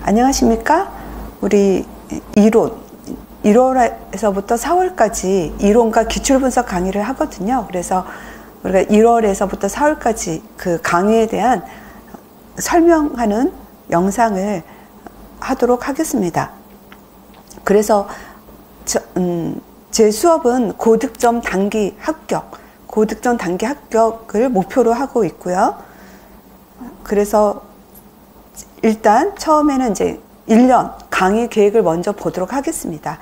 안녕하십니까? 우리 이론 1월에서부터 4월까지 이론과 기출분석 강의를 하거든요. 그래서 우리가 1월에서부터 4월까지 그 강의에 대한 설명하는 영상을 하도록 하겠습니다. 그래서 제 수업은 고득점 단기 합격을 목표로 하고 있고요. 그래서 일단 처음에는 이제 1년 강의 계획을 먼저 보도록 하겠습니다.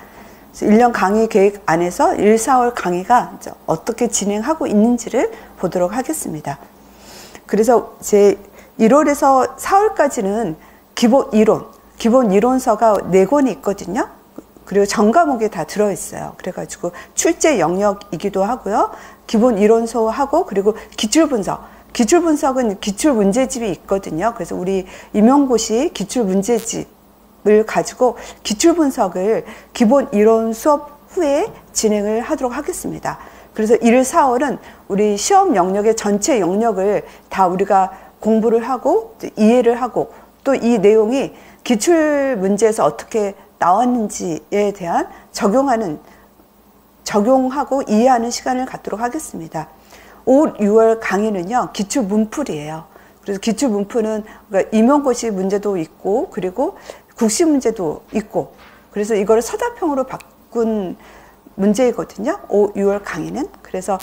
1년 강의 계획 안에서 1, 4월 강의가 어떻게 진행하고 있는지를 보도록 하겠습니다. 그래서 제 1월에서 4월까지는 기본 이론서가 4권이 있거든요. 그리고 전 과목에 다 들어있어요. 그래가지고 출제 영역이기도 하고요. 기본 이론서하고 그리고 기출분석은 기출문제집이 있거든요. 그래서 우리 임용고시 기출문제집을 가지고 기출분석을 기본 이론 수업 후에 진행을 하도록 하겠습니다. 그래서 1, 4월은 우리 시험 영역의 전체 영역을 다 우리가 공부를 하고 이해를 하고 또 이 내용이 기출문제에서 어떻게 나왔는지에 대한 적용하고 이해하는 시간을 갖도록 하겠습니다. 5, 6월 강의는요, 기출문풀이에요. 그래서 기출문풀은 임용고시 문제도 있고, 그리고 국시 문제도 있고, 그래서 이거를 서답형으로 바꾼 문제이거든요. 5, 6월 강의는. 그래서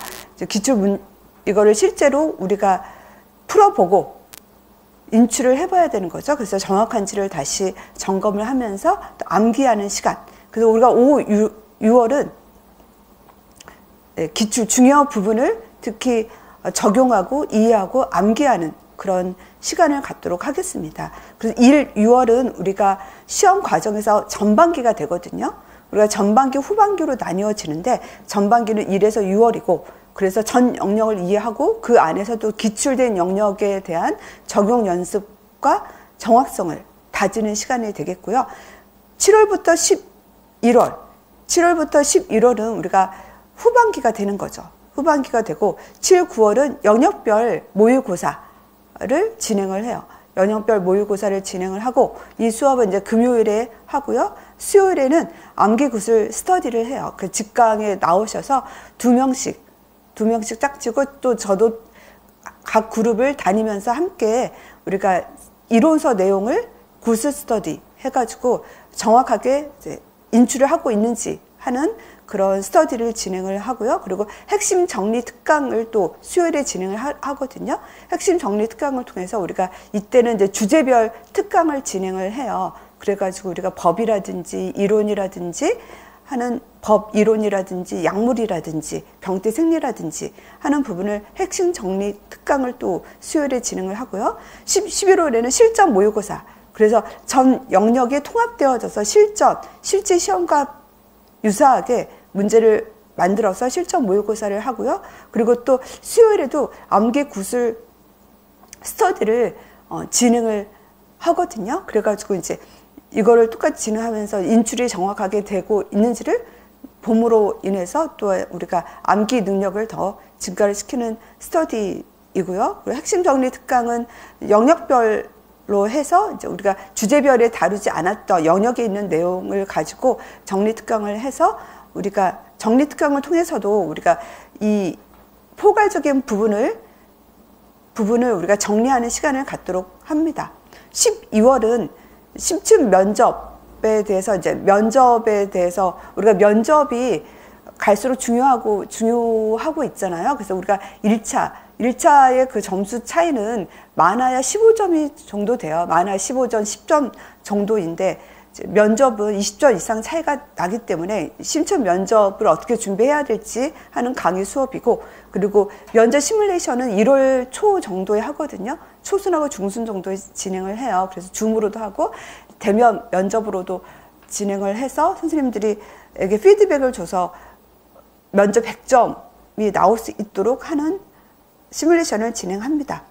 이거를 실제로 우리가 풀어보고 인출을 해봐야 되는 거죠. 그래서 정확한지를 다시 점검을 하면서 또 암기하는 시간. 그래서 우리가 5, 6월은 기출 중요 부분을 특히 적용하고 이해하고 암기하는 그런 시간을 갖도록 하겠습니다. 그래서 1, 6월은 우리가 시험 과정에서 전반기가 되거든요. 우리가 전반기, 후반기로 나뉘어지는데 전반기는 1에서 6월이고 그래서 전 영역을 이해하고 그 안에서도 기출된 영역에 대한 적용 연습과 정확성을 다지는 시간이 되겠고요. 7월부터 11월은 우리가 후반기가 되는 거죠. 후반기가 되고 7, 9월은 영역별 모의고사를 진행을 해요. 영역별 모의고사를 진행을 하고 이 수업은 이제 금요일에 하고요. 수요일에는 암기구술 스터디를 해요. 그 직강에 나오셔서 두 명씩 짝지고 또 저도 각 그룹을 다니면서 함께 우리가 이론서 내용을 구술 스터디 해가지고 정확하게 이제 인출을 하고 있는지 하는 그런 스터디를 진행을 하고요. 그리고 핵심 정리 특강을 또 수요일에 진행을 하거든요. 핵심 정리 특강을 통해서 우리가 이때는 이제 주제별 특강을 진행을 해요. 그래가지고 우리가 법이라든지 이론이라든지 하는 법 이론이라든지 약물이라든지 병태 생리라든지 하는 부분을 핵심 정리 특강을 또 수요일에 진행을 하고요. 11월에는 실전 모의고사. 그래서 전 영역이 통합되어져서 실제 시험과 유사하게 문제를 만들어서 실전 모의고사를 하고요. 그리고 또 수요일에도 암기 구술 스터디를 진행을 하거든요. 그래가지고 이제 이거를 똑같이 진행하면서 인출이 정확하게 되고 있는지를 봄으로 인해서 또 우리가 암기 능력을 더 증가를 시키는 스터디이고요. 그리고 핵심 정리 특강은 영역별로 해서 이제 우리가 주제별에 다루지 않았던 영역에 있는 내용을 가지고 정리 특강을 해서 우리가 정리 특강을 통해서도 우리가 이 포괄적인 부분을 우리가 정리하는 시간을 갖도록 합니다. 12월은 심층 면접에 대해서 우리가 면접이 갈수록 중요하고 있잖아요. 그래서 우리가 1차의 그 점수 차이는 많아야 15점이 정도 돼요. 많아야 15점, 10점 정도인데 면접은 20점 이상 차이가 나기 때문에 심층 면접을 어떻게 준비해야 될지 하는 강의 수업이고, 그리고 면접 시뮬레이션은 1월 초 정도에 하거든요. 초순하고 중순 정도에 진행을 해요. 그래서 줌으로도 하고 대면 면접으로도 진행을 해서 선생님들에게 피드백을 줘서 면접 100점이 나올 수 있도록 하는 시뮬레이션을 진행합니다.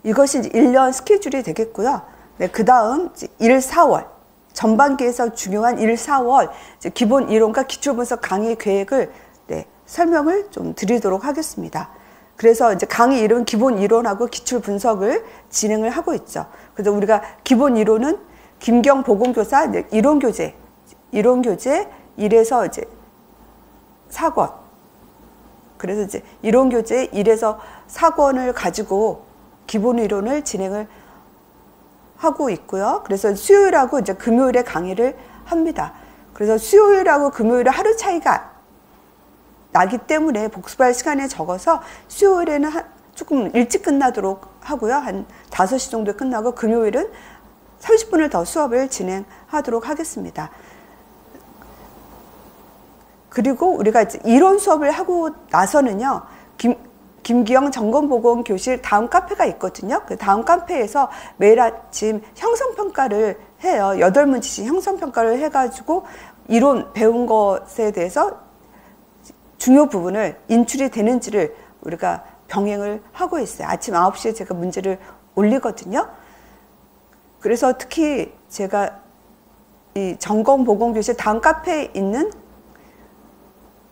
이것이 이제 1년 스케줄이 되겠고요. 네, 그 다음 1, 4월 전반기에서 중요한 1, 4월 기본 이론과 기출분석 강의 계획을 설명을 좀 드리도록 하겠습니다. 그래서 이제 강의 이름 기본 이론하고 기출 분석을 진행을 하고 있죠. 그래서 우리가 기본 이론은 김경 보건교사 이론 교재 1에서 이제 4권. 그래서 이제 이론 교재 1에서 4권을 가지고 기본 이론을 진행을 하고 있고요. 그래서 수요일하고 이제 금요일에 강의를 합니다. 그래서 수요일하고 금요일에 하루 차이가 나기 때문에 복습할 시간이 적어서 수요일에는 조금 일찍 끝나도록 하고요. 한 5시 정도에 끝나고 금요일은 30분을 더 수업을 진행하도록 하겠습니다. 그리고 우리가 이제 이론 수업을 하고 나서는요, 김기영 점검보건교실 다음 카페가 있거든요. 그 다음 카페에서 매일 아침 형성평가를 해요. 8문제씩 형성평가를 해가지고 이론 배운 것에 대해서 중요 부분을 인출이 되는지를 우리가 병행을 하고 있어요. 아침 9시에 제가 문제를 올리거든요. 그래서 특히 제가 이 점검보건교실 다음 카페에 있는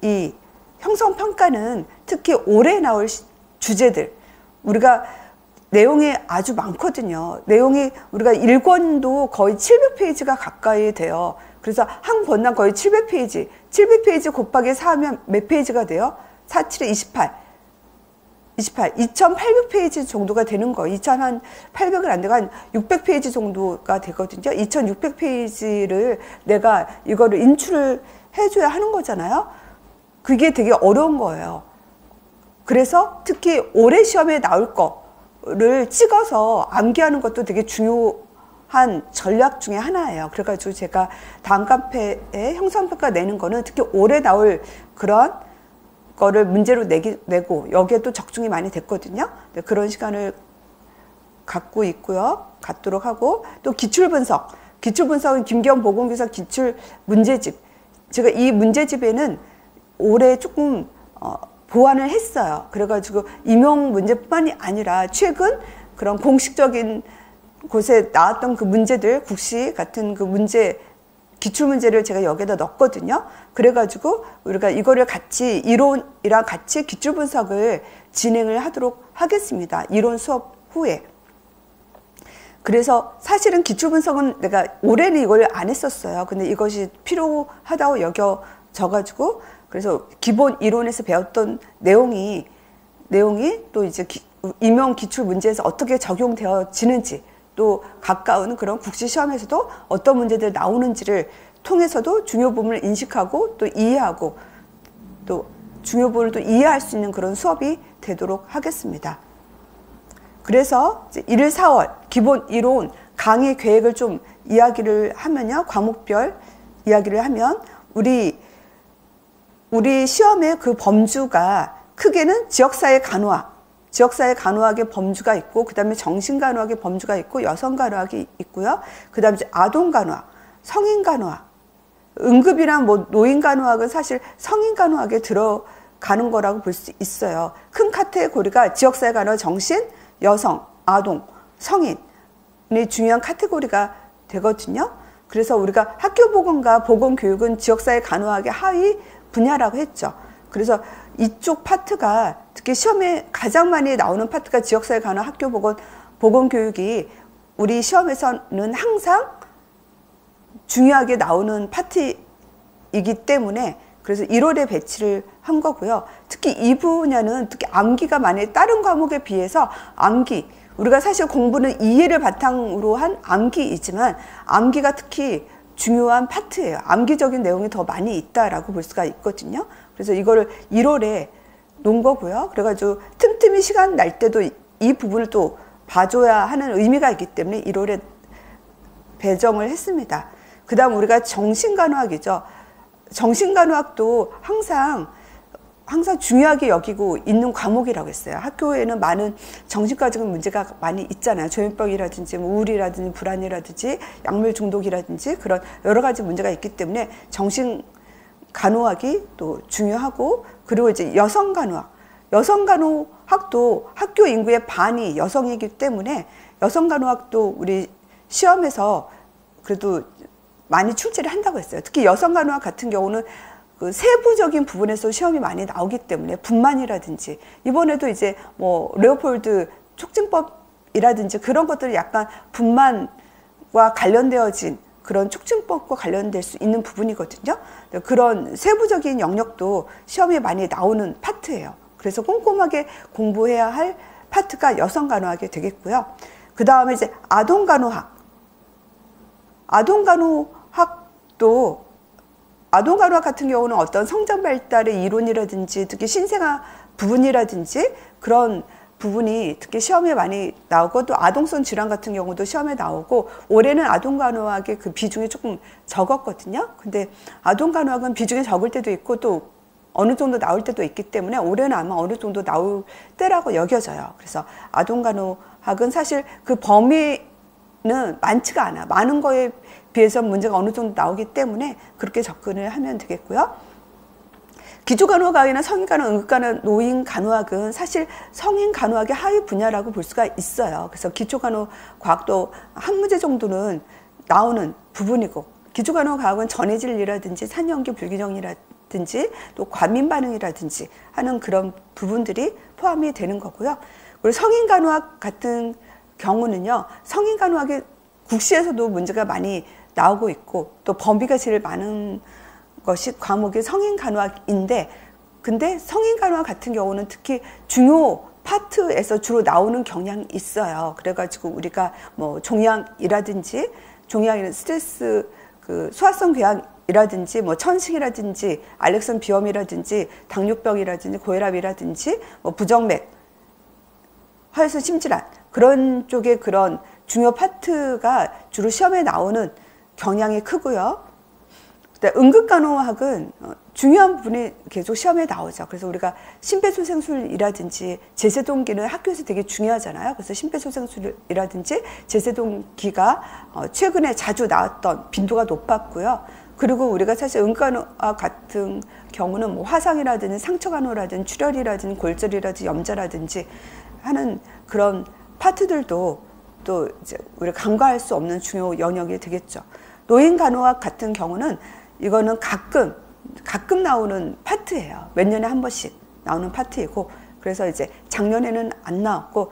이 형성평가는 특히 올해 나올 주제들, 우리가 내용이 아주 많거든요. 내용이 우리가 1권도 거의 700페이지가 가까이 돼요. 그래서 한 권당 거의 700페이지, 700페이지 곱하기 4하면 몇 페이지가 돼요? 4, 7에 28. 2800페이지 정도가 되는 거예요. 2800은 안 되고 한 600페이지 정도가 되거든요. 2600페이지를 내가 이거를 인출을 해줘야 하는 거잖아요. 그게 되게 어려운 거예요. 그래서 특히 올해 시험에 나올 거를 찍어서 암기하는 것도 되게 중요한 전략 중에 하나예요. 그래가지고 제가 다음 카페에 형성평가 내는 거는 특히 올해 나올 그런 거를 문제로 내고 여기에 또 적중이 많이 됐거든요. 그런 시간을 갖고 있고요. 갖도록 하고 또 기출분석. 기출분석은 김경 보건교사 기출 문제집. 제가 이 문제집에는 올해 조금 보완을 했어요. 그래가지고 임용 문제뿐만이 아니라 최근 그런 공식적인 곳에 나왔던 그 문제들, 국시 같은 그 문제, 기출문제를 제가 여기다 넣었거든요. 그래가지고 우리가 이거를 같이 이론이랑 같이 기출분석을 진행을 하도록 하겠습니다. 이론 수업 후에. 그래서 사실은 기출분석은 내가 올해는 이걸 안 했었어요. 근데 이것이 필요하다고 여겨져가지고 그래서 기본 이론에서 배웠던 내용이 또 이제 임용 기출 문제에서 어떻게 적용되어지는지 또 가까운 그런 국시 시험에서도 어떤 문제들이 나오는지를 통해서도 중요 부분을 인식하고 또 이해하고 또 중요 부분을 또 이해할 수 있는 그런 수업이 되도록 하겠습니다. 그래서 이제 1, 4월 기본 이론 강의 계획을 좀 이야기를 하면요. 과목별 이야기를 하면 우리 시험의 그 범주가 크게는 지역사회 간호학, 지역사회 간호학의 범주가 있고 그 다음에 정신간호학의 범주가 있고 여성간호학이 있고요. 그 다음에 아동간호학, 성인간호학, 응급이랑 뭐 노인간호학은 사실 성인간호학에 들어가는 거라고 볼 수 있어요. 큰 카테고리가 지역사회 간호, 정신, 여성, 아동, 성인이 중요한 카테고리가 되거든요. 그래서 우리가 학교보건과 보건교육은 지역사회 간호학의 하위 분야라고 했죠. 그래서 이쪽 파트가 특히 시험에 가장 많이 나오는 파트가 지역사회 간호 학교보건 보건교육이 우리 시험에서는 항상 중요하게 나오는 파트이기 때문에 그래서 1월에 배치를 한 거고요. 특히 이 분야는 특히 암기가 많이 다른 과목에 비해서 암기, 우리가 사실 공부는 이해를 바탕으로 한 암기이지만 암기가 특히 중요한 파트예요. 암기적인 내용이 더 많이 있다라고 볼 수가 있거든요. 그래서 이거를 1월에 놓은 거고요. 그래가지고 틈틈이 시간 날 때도 이 부분을 또 봐줘야 하는 의미가 있기 때문에 1월에 배정을 했습니다. 그 다음 우리가 정신간호학이죠. 정신간호학도 항상 중요하게 여기고 있는 과목이라고 했어요. 학교에는 많은 정신과적인 문제가 많이 있잖아요. 조현병이라든지 뭐 우울이라든지 불안이라든지 약물 중독이라든지 그런 여러 가지 문제가 있기 때문에 정신간호학이 또 중요하고 그리고 이제 여성간호학도 학교 인구의 반이 여성이기 때문에 여성간호학도 우리 시험에서 그래도 많이 출제를 한다고 했어요. 특히 여성간호학 같은 경우는 그 세부적인 부분에서 시험이 많이 나오기 때문에 분만이라든지 이번에도 이제 뭐 레오폴드 촉진법이라든지 그런 것들이 약간 분만과 관련되어진 그런 촉진법과 관련될 수 있는 부분이거든요. 그런 세부적인 영역도 시험에 많이 나오는 파트예요. 그래서 꼼꼼하게 공부해야 할 파트가 여성간호학이 되겠고요. 그 다음에 이제 아동간호학. 아동간호학 같은 경우는 어떤 성장 발달의 이론이라든지 특히 신생아 부분이라든지 그런 부분이 특히 시험에 많이 나오고 또 아동성 질환 같은 경우도 시험에 나오고 올해는 아동간호학의 그 비중이 조금 적었거든요. 근데 아동간호학은 비중이 적을 때도 있고 또 어느 정도 나올 때도 있기 때문에 올해는 아마 어느 정도 나올 때라고 여겨져요. 그래서 아동간호학은 사실 그 범위는 많지가 않아. 많은 거에 비해서 문제가 어느 정도 나오기 때문에 그렇게 접근을 하면 되겠고요. 기초간호학이나 성인간호, 응급간호, 노인간호학은 사실 성인간호학의 하위 분야라고 볼 수가 있어요. 그래서 기초간호과학도 한 문제 정도는 나오는 부분이고 기초간호과학은 전해질이라든지 산염기 불균형이라든지 또 과민반응이라든지 하는 그런 부분들이 포함이 되는 거고요. 그리고 성인간호학 같은 경우는요. 성인간호학의 국시에서도 문제가 많이 나오고 있고 또 범위가 제일 많은 것이 과목이 성인간호학인데 근데 성인간호학 같은 경우는 특히 중요 파트에서 주로 나오는 경향이 있어요. 그래가지고 우리가 뭐 종양이라든지 스트레스 그 소화성 궤양이라든지 뭐 천식이라든지 알렉산 비염이라든지 당뇨병이라든지 고혈압이라든지 뭐 부정맥 하여서 심질환 그런 쪽의 그런 중요 파트가 주로 시험에 나오는 경향이 크고요. 응급간호학은 중요한 부분이 계속 시험에 나오죠. 그래서 우리가 심폐소생술이라든지 제세동기는 학교에서 되게 중요하잖아요. 그래서 심폐소생술이라든지 제세동기가 최근에 자주 나왔던 빈도가 높았고요. 그리고 우리가 사실 응급간호학 같은 경우는 뭐 화상이라든지 상처간호라든지 출혈이라든지 골절이라든지 염자라든지 하는 그런 파트들도 또 이제 우리가 간과할 수 없는 중요 영역이 되겠죠. 노인간호학 같은 경우는 이거는 가끔 나오는 파트예요. 몇 년에 한 번씩 나오는 파트이고 그래서 이제 작년에는 안 나왔고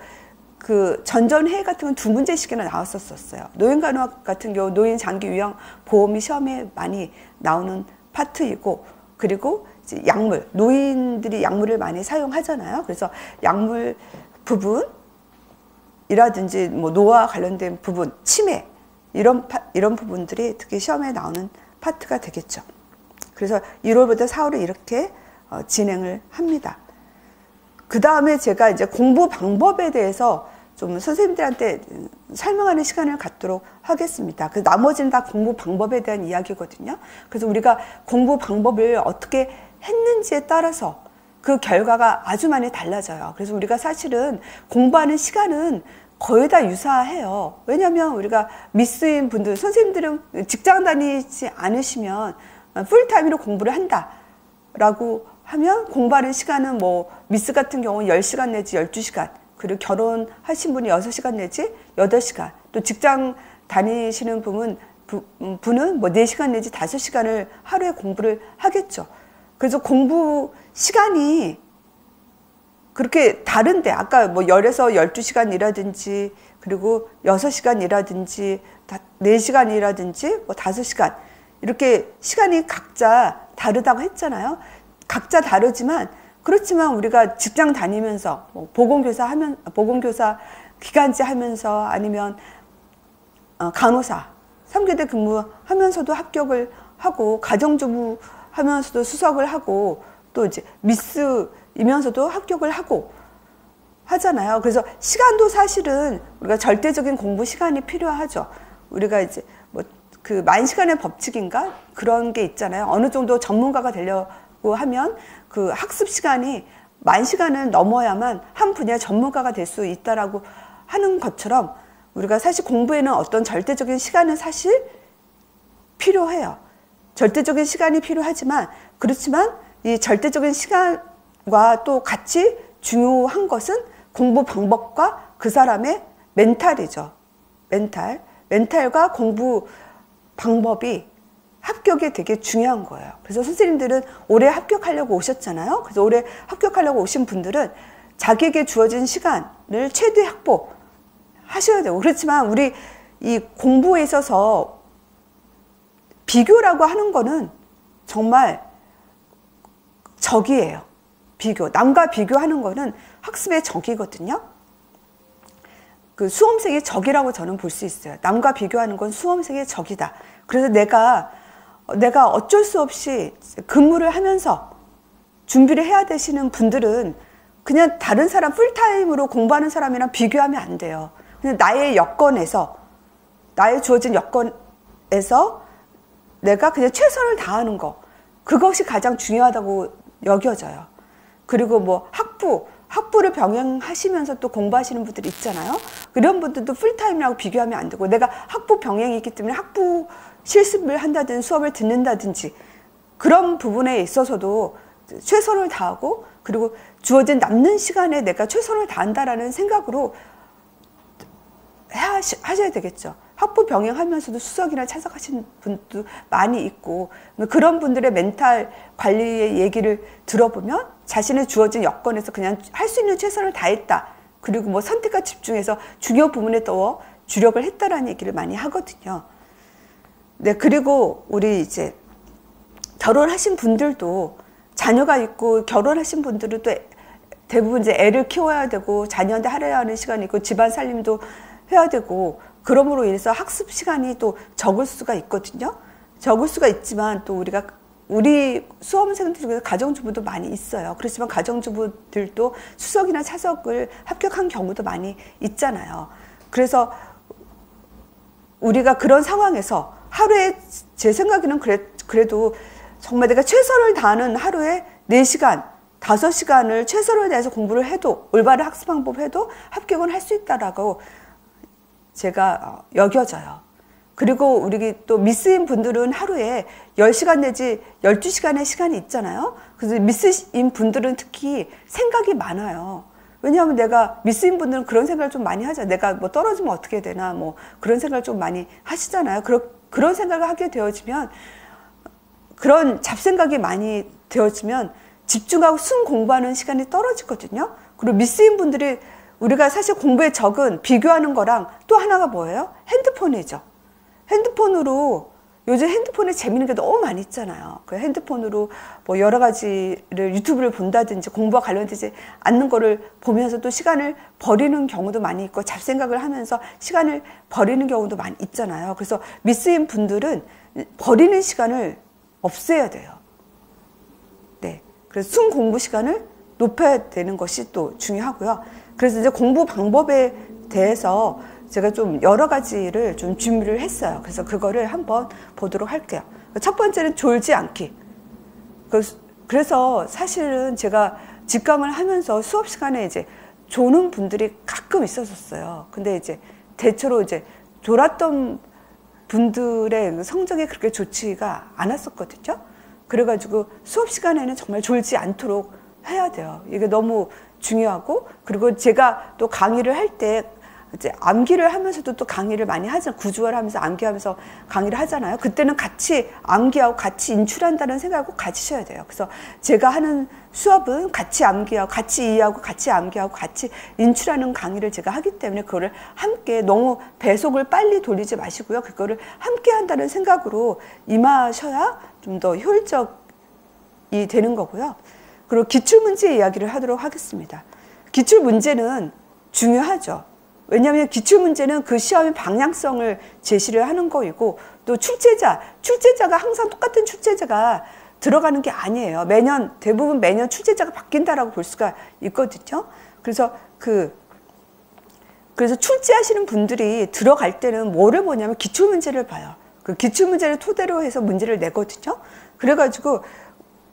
그 전전회 같은 건 2문제씩이나 나왔었어요. 노인간호학 같은 경우 노인 장기 요양 보험이 시험에 많이 나오는 파트이고 그리고 이제 약물 노인들이 약물을 많이 사용하잖아요. 그래서 약물 부분이라든지 뭐 노화 관련된 부분 치매 이런 부분들이 특히 시험에 나오는 파트가 되겠죠. 그래서 1월부터 4월을 이렇게 진행을 합니다. 그 다음에 제가 이제 공부 방법에 대해서 좀 선생님들한테 설명하는 시간을 갖도록 하겠습니다. 그 나머지는 다 공부 방법에 대한 이야기거든요. 그래서 우리가 공부 방법을 어떻게 했는지에 따라서 그 결과가 아주 많이 달라져요. 그래서 우리가 사실은 공부하는 시간은 거의 다 유사해요. 왜냐하면 우리가 미스인 분들, 선생님들은 직장 다니지 않으시면 풀타임으로 공부를 한다라고 하면 공부하는 시간은 뭐 미스 같은 경우는 10시간 내지 12시간 그리고 결혼하신 분이 6시간 내지 8시간 또 직장 다니시는 분은 뭐 4시간 내지 5시간을 하루에 공부를 하겠죠. 그래서 공부 시간이 그렇게 다른데 아까 뭐 10에서 12시간이라든지 그리고 6시간이라든지 4시간이라든지 뭐 5시간 이렇게 시간이 각자 다르다고 했잖아요. 각자 다르지만 그렇지만 우리가 직장 다니면서 뭐 보건교사 기간제 하면서 아니면 간호사 3교대 근무하면서도 합격을 하고 가정주부 하면서도 수석을 하고 또 이제 미스이면서도 합격을 하고 하잖아요. 그래서 시간도 사실은 우리가 절대적인 공부 시간이 필요하죠. 우리가 이제 뭐 그 만시간의 법칙인가 그런 게 있잖아요. 어느 정도 전문가가 되려고 하면 그 학습 시간이 10,000시간을 넘어야만 한 분야 전문가가 될 수 있다라고 하는 것처럼 우리가 사실 공부에는 어떤 절대적인 시간은 사실 필요해요. 절대적인 시간이 필요하지만 그렇지만 이 절대적인 시간과 또 같이 중요한 것은 공부 방법과 그 사람의 멘탈이죠. 멘탈과 공부 방법이 합격이 되게 중요한 거예요. 그래서 선생님들은 올해 합격하려고 오셨잖아요. 그래서 올해 합격하려고 오신 분들은 자기에게 주어진 시간을 최대 확보하셔야 되고, 그렇지만 우리 이 공부에 있어서 비교라고 하는 거는 정말 적이에요. 비교. 남과 비교하는 거는 학습의 적이거든요. 그 수험생의 적이라고 저는 볼 수 있어요. 남과 비교하는 건 수험생의 적이다. 그래서 내가 어쩔 수 없이 근무를 하면서 준비를 해야 되시는 분들은 그냥 다른 사람 풀타임으로 공부하는 사람이랑 비교하면 안 돼요. 그냥 나의 여건에서, 나의 주어진 여건에서 내가 그냥 최선을 다하는 거, 그것이 가장 중요하다고 여겨져요. 그리고 뭐 학부를 병행하시면서 또 공부하시는 분들이 있잖아요. 그런 분들도 풀타임이라고 비교하면 안 되고, 내가 학부 병행이 있기 때문에 학부 실습을 한다든지 수업을 듣는다든지 그런 부분에 있어서도 최선을 다하고, 그리고 주어진 남는 시간에 내가 최선을 다한다라는 생각으로 하셔야 되겠죠. 학부 병행하면서도 수석이나 참석하신 분도 많이 있고, 그런 분들의 멘탈 관리의 얘기를 들어보면 자신의 주어진 여건에서 그냥 할 수 있는 최선을 다했다. 그리고 뭐 선택과 집중해서 중요 부분에 더 주력을 했다라는 얘기를 많이 하거든요. 네, 그리고 우리 이제 결혼하신 분들도, 자녀가 있고 결혼하신 분들은 또 대부분 이제 애를 키워야 되고 자녀한테 하려야 하는 시간이 있고 집안 살림도 해야 되고, 그러므로 인해서 학습 시간이 또 적을 수가 있거든요. 적을 수가 있지만 또 우리 수험생들 중에서 가정주부도 많이 있어요. 그렇지만 가정주부들도 수석이나 차석을 합격한 경우도 많이 있잖아요. 그래서 우리가 그런 상황에서 하루에, 제 생각에는 그래도 정말 내가 최선을 다하는 하루에 4시간, 5시간을 최선을 다해서 공부를 해도, 올바른 학습 방법을 해도 합격은 할 수 있다라고 제가 여겨져요. 그리고 우리 또 미스인 분들은 하루에 10시간 내지 12시간의 시간이 있잖아요. 그래서 미스인 분들은 특히 생각이 많아요. 왜냐하면 내가, 미스인 분들은 그런 생각을 좀 많이 하죠. 내가 뭐 떨어지면 어떻게 되나, 뭐 그런 생각을 좀 많이 하시잖아요. 그런 생각을 하게 되어지면, 그런 잡생각이 많이 되어지면 집중하고 순 공부하는 시간이 떨어지거든요. 그리고 미스인 분들이, 우리가 사실 공부에 적은, 비교하는 거랑 또 하나가 뭐예요? 핸드폰이죠. 핸드폰으로, 요즘 핸드폰에 재밌는 게 너무 많이 있잖아요. 그 핸드폰으로 뭐 여러 가지를, 유튜브를 본다든지 공부와 관련되지 않는 거를 보면서 또 시간을 버리는 경우도 많이 있고, 잡생각을 하면서 시간을 버리는 경우도 많이 있잖아요. 그래서 미스인 분들은 버리는 시간을 없애야 돼요. 네. 그래서 순 공부 시간을 높여야 되는 것이 또 중요하고요. 그래서 이제 공부 방법에 대해서 제가 좀 여러 가지를 좀 준비를 했어요. 그래서 그거를 한번 보도록 할게요. 첫 번째는 졸지 않기. 그래서 사실은 제가 직강을 하면서 수업 시간에 이제 조는 분들이 가끔 있었어요. 근데 이제 대체로 이제 졸았던 분들의 성적이 그렇게 좋지가 않았었거든요. 그래가지고 수업 시간에는 정말 졸지 않도록 해야 돼요. 이게 너무 중요하고, 그리고 제가 또 강의를 할 때 이제 암기를 하면서도 또 강의를 많이 하잖아요. 구주화를 하면서 암기하면서 강의를 하잖아요. 그때는 같이 암기하고 같이 인출한다는 생각을 꼭 가지셔야 돼요. 그래서 제가 하는 수업은 같이 암기하고 같이 이해하고 같이 암기하고 같이 인출하는 강의를 제가 하기 때문에, 그거를 함께, 너무 배속을 빨리 돌리지 마시고요. 그거를 함께 한다는 생각으로 임하셔야 좀 더 효율적이 되는 거고요. 그리고 기출문제 이야기를 하도록 하겠습니다. 기출문제는 중요하죠. 왜냐하면 기출문제는 그 시험의 방향성을 제시를 하는 거이고, 또 출제자가 항상 똑같은 출제자가 들어가는 게 아니에요. 대부분 매년 출제자가 바뀐다라고 볼 수가 있거든요. 그래서 출제하시는 분들이 들어갈 때는 뭐를 보냐면 기출문제를 봐요. 그 기출문제를 토대로 해서 문제를 내거든요. 그래가지고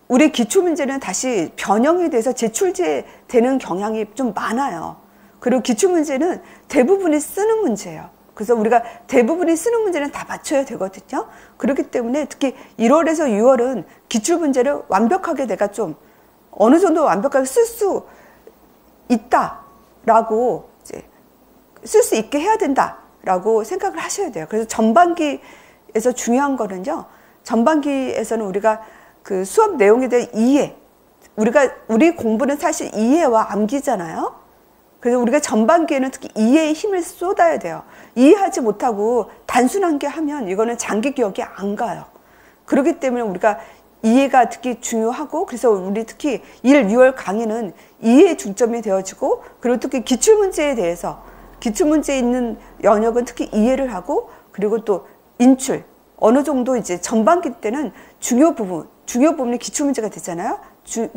우리 기출문제는 다시 변형이 돼서 재출제되는 경향이 좀 많아요. 그리고 기출문제는 대부분이 쓰는 문제예요. 그래서 우리가 대부분이 쓰는 문제는 다 맞춰야 되거든요. 그렇기 때문에 특히 1월에서 6월은 기출문제를 완벽하게 내가 좀 어느 정도 완벽하게 쓸 수 있다라고, 이제 쓸 수 있게 해야 된다라고 생각을 하셔야 돼요. 그래서 전반기에서 중요한 거는요, 전반기에서는 우리가 그 수업 내용에 대한 이해, 우리 공부는 사실 이해와 암기잖아요. 그래서 우리가 전반기에는 특히 이해에 힘을 쏟아야 돼요. 이해하지 못하고 단순한 게 하면 이거는 장기 기억이 안 가요. 그렇기 때문에 우리가 이해가 특히 중요하고, 그래서 우리 특히 1, 6월 강의는 이해에 중점이 되어지고, 그리고 특히 기출문제에 대해서, 기출문제에 있는 영역은 특히 이해를 하고, 그리고 또 인출, 어느 정도 이제 전반기 때는 중요 부분이 기출문제가 되잖아요.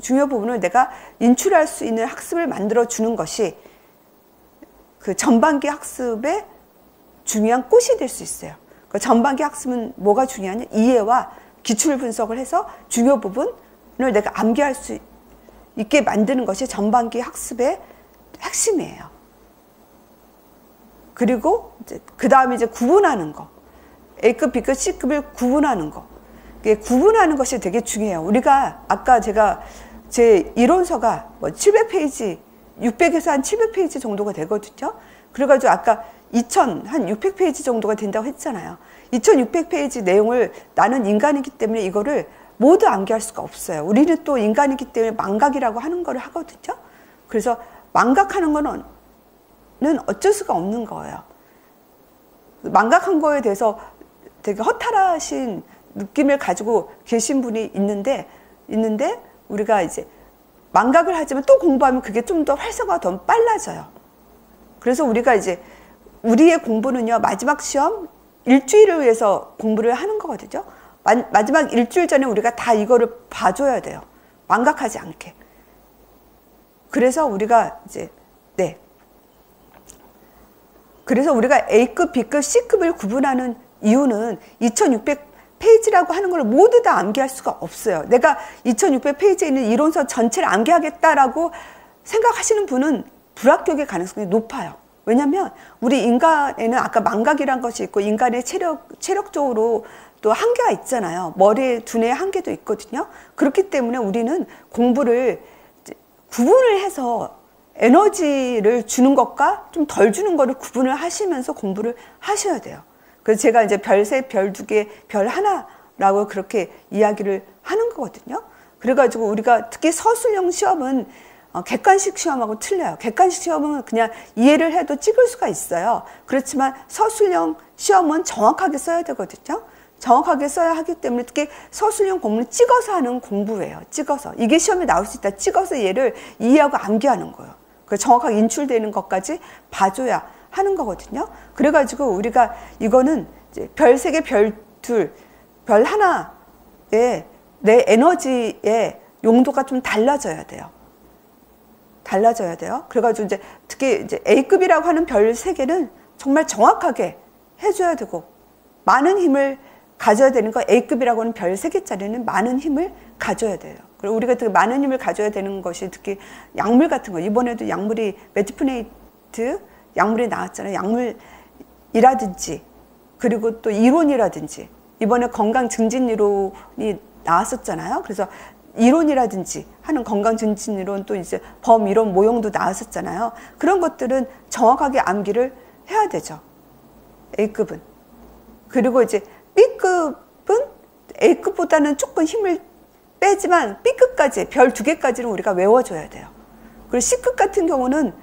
중요 부분을 내가 인출할 수 있는 학습을 만들어 주는 것이 그 전반기 학습의 중요한 꽃이 될 수 있어요. 그 전반기 학습은 뭐가 중요하냐? 이해와 기출 분석을 해서 중요 부분을 내가 암기할 수 있게 만드는 것이 전반기 학습의 핵심이에요. 그리고 이제 그 다음에 이제 구분하는 거, A급, B급, C급을 구분하는 거. 구분하는 것이 되게 중요해요. 우리가 아까 제 이론서가 뭐 700페이지, 600에서 한 700페이지 정도가 되거든요. 그래가지고 아까 한 600페이지 정도가 된다고 했잖아요. 2600페이지 내용을 나는 인간이기 때문에 이거를 모두 암기할 수가 없어요. 우리는 또 인간이기 때문에 망각이라고 하는 거를 하거든요. 그래서 망각하는 거는 어쩔 수가 없는 거예요. 망각한 거에 대해서 되게 허탈하신 느낌을 가지고 계신 분이 있는데 우리가 이제 망각을 하지만 또 공부하면 그게 좀 더 활성화가 더 빨라져요. 그래서 우리가 이제 우리의 공부는요, 마지막 시험 일주일을 위해서 공부를 하는 거거든요. 마지막 일주일 전에 우리가 다 이거를 봐줘야 돼요. 망각하지 않게. 그래서 우리가 이제, 그래서 우리가 A급, B급, C급을 구분하는 이유는 2600페이지라고 하는 걸 모두 다 암기할 수가 없어요. 내가 2600페이지에 있는 이론서 전체를 암기하겠다라고 생각하시는 분은 불합격의 가능성이 높아요. 왜냐면 우리 인간에는 아까 망각이란 것이 있고 인간의 체력적으로 또 한계가 있잖아요. 머리에 두뇌의 한계도 있거든요. 그렇기 때문에 우리는 공부를 구분을 해서 에너지를 주는 것과 좀 덜 주는 거를 구분을 하시면서 공부를 하셔야 돼요. 그래서 제가 이제 별 3, 별 2개, 별 1라고 그렇게 이야기를 하는 거거든요. 그래가지고 우리가 특히 서술형 시험은 객관식 시험하고 틀려요. 객관식 시험은 그냥 이해를 해도 찍을 수가 있어요. 그렇지만 서술형 시험은 정확하게 써야 되거든요. 정확하게 써야 하기 때문에 특히 서술형 공부는 찍어서 하는 공부예요. 찍어서. 이게 시험에 나올 수 있다. 찍어서 얘를 이해하고 암기하는 거예요. 그 정확하게 인출되는 것까지 봐줘야 하는 거거든요. 그래가지고 우리가 이거는 이제 별 3개, 별 2, 별 1에 내 에너지의 용도가 좀 달라져야 돼요. 달라져야 돼요. 그래가지고 이제 특히 이제 A급이라고 하는 별 3개는 정말 정확하게 해줘야 되고 많은 힘을 가져야 되는 거. A급이라고 하는 별 3개짜리는 많은 힘을 가져야 돼요. 그리고 우리가 되게 많은 힘을 가져야 되는 것이 특히 약물 같은 거. 이번에도 약물이 메티프네이트 약물이 나왔잖아요. 약물이라든지 그리고 또 이론이라든지 이번에 건강 증진 이론이 나왔었잖아요. 그래서 이론이라든지 하는 건강 증진 이론 또 이제 범이론 모형도 나왔었잖아요. 그런 것들은 정확하게 암기를 해야 되죠. A급은. 그리고 이제 B급은 A급보다는 조금 힘을 빼지만 B급까지 별 2개까지는 우리가 외워줘야 돼요. 그리고 C급 같은 경우는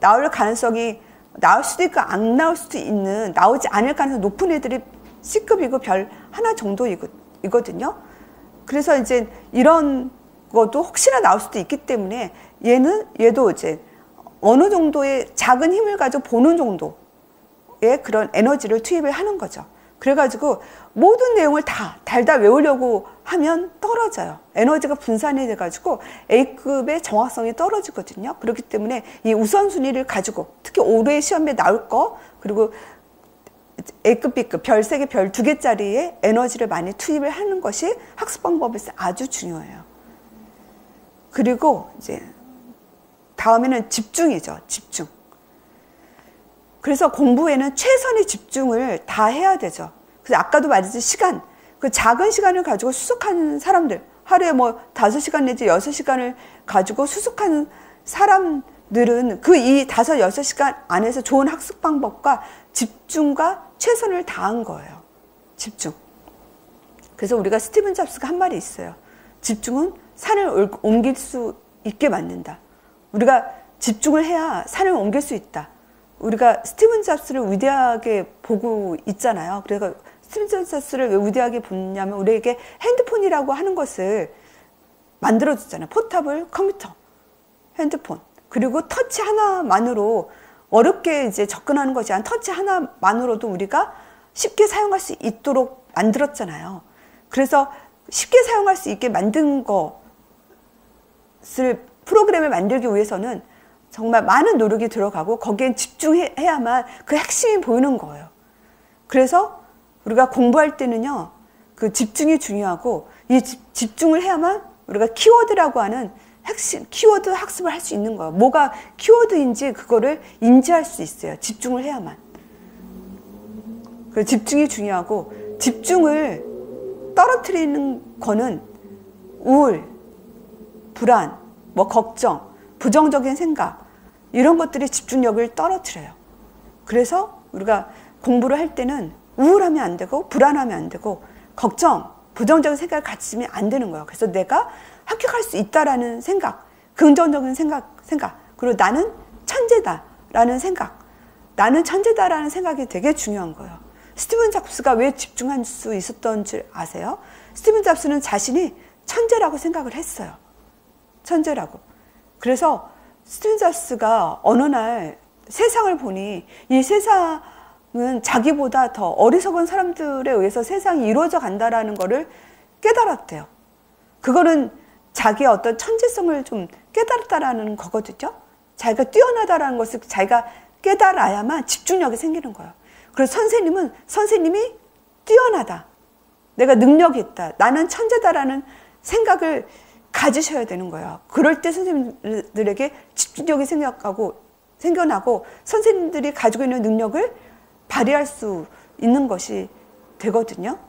나올 가능성이 나올 수도 있고 안 나올 수도 있는 나오지 않을 가능성이 높은 애들이 C급이고 별 1 정도이거든요. 그래서 이제 이런 것도 혹시나 나올 수도 있기 때문에 얘도 이제 어느 정도의 작은 힘을 가지고 보는 정도의 그런 에너지를 투입을 하는 거죠. 그래가지고 모든 내용을 다 달달 외우려고 하면 떨어져요. 에너지가 분산이 돼가지고 A급의 정확성이 떨어지거든요. 그렇기 때문에 이 우선순위를 가지고 특히 올해 시험에 나올 거 그리고 A급, B급, 별 3개, 별 2개짜리의 에너지를 많이 투입을 하는 것이 학습 방법에서 아주 중요해요. 그리고 이제 다음에는 집중이죠. 집중. 그래서 공부에는 최선의 집중을 다 해야 되죠. 그래서 아까도 말했듯이 시간, 그 작은 시간을 가지고 수석하는 사람들, 하루에 뭐 5시간 내지 6시간을 가지고 수석하는 사람들은 그 이 5, 6시간 안에서 좋은 학습 방법과 집중과 최선을 다한 거예요. 집중. 그래서 우리가 스티븐 잡스가 한 말이 있어요. 집중은 산을 옮길 수 있게 만든다. 우리가 집중을 해야 산을 옮길 수 있다. 우리가 스티븐 잡스를 위대하게 보고 있잖아요. 그래서 스티븐 잡스를 왜 위대하게 보냐면 우리에게 핸드폰이라고 하는 것을 만들어줬잖아요. 포터블 컴퓨터, 핸드폰. 그리고 터치 하나만으로 어렵게 이제 접근하는 것이 아니라 터치 하나만으로도 우리가 쉽게 사용할 수 있도록 만들었잖아요. 그래서 쉽게 사용할 수 있게 만든 것을 프로그램을 만들기 위해서는 정말 많은 노력이 들어가고 거기엔 집중해야만 그 핵심이 보이는 거예요. 그래서 우리가 공부할 때는요, 그 집중이 중요하고 이 집중을 해야만 우리가 키워드라고 하는 핵심 키워드 학습을 할 수 있는 거예요. 뭐가 키워드인지 그거를 인지할 수 있어요. 집중을 해야만. 그 집중이 중요하고 집중을 떨어뜨리는 거는 우울, 불안, 뭐 걱정, 부정적인 생각 이런 것들이 집중력을 떨어뜨려요. 그래서 우리가 공부를 할 때는 우울하면 안 되고 불안하면 안 되고 걱정, 부정적인 생각을 가지면 안 되는 거예요. 그래서 내가 합격할 수 있다라는 생각, 긍정적인 생각 그리고 나는 천재다라는 생각, 나는 천재다라는 생각이 되게 중요한 거예요. 스티븐 잡스가 왜 집중할 수 있었던 줄 아세요? 스티븐 잡스는 자신이 천재라고 생각을 했어요. 천재라고. 그래서 스티븐 잡스가 어느 날 세상을 보니 이 세상은 자기보다 더 어리석은 사람들에 의해서 세상이 이루어져 간다라는 거를 깨달았대요. 그거는 자기의 어떤 천재성을 좀 깨달았다라는 거거든요. 자기가 뛰어나다라는 것을 자기가 깨달아야만 집중력이 생기는 거예요. 그래서 선생님이 뛰어나다. 내가 능력이 있다. 나는 천재다라는 생각을 가지셔야 되는 거예요. 그럴 때 선생님들에게 집중력이 생겨나고 선생님들이 가지고 있는 능력을 발휘할 수 있는 것이 되거든요.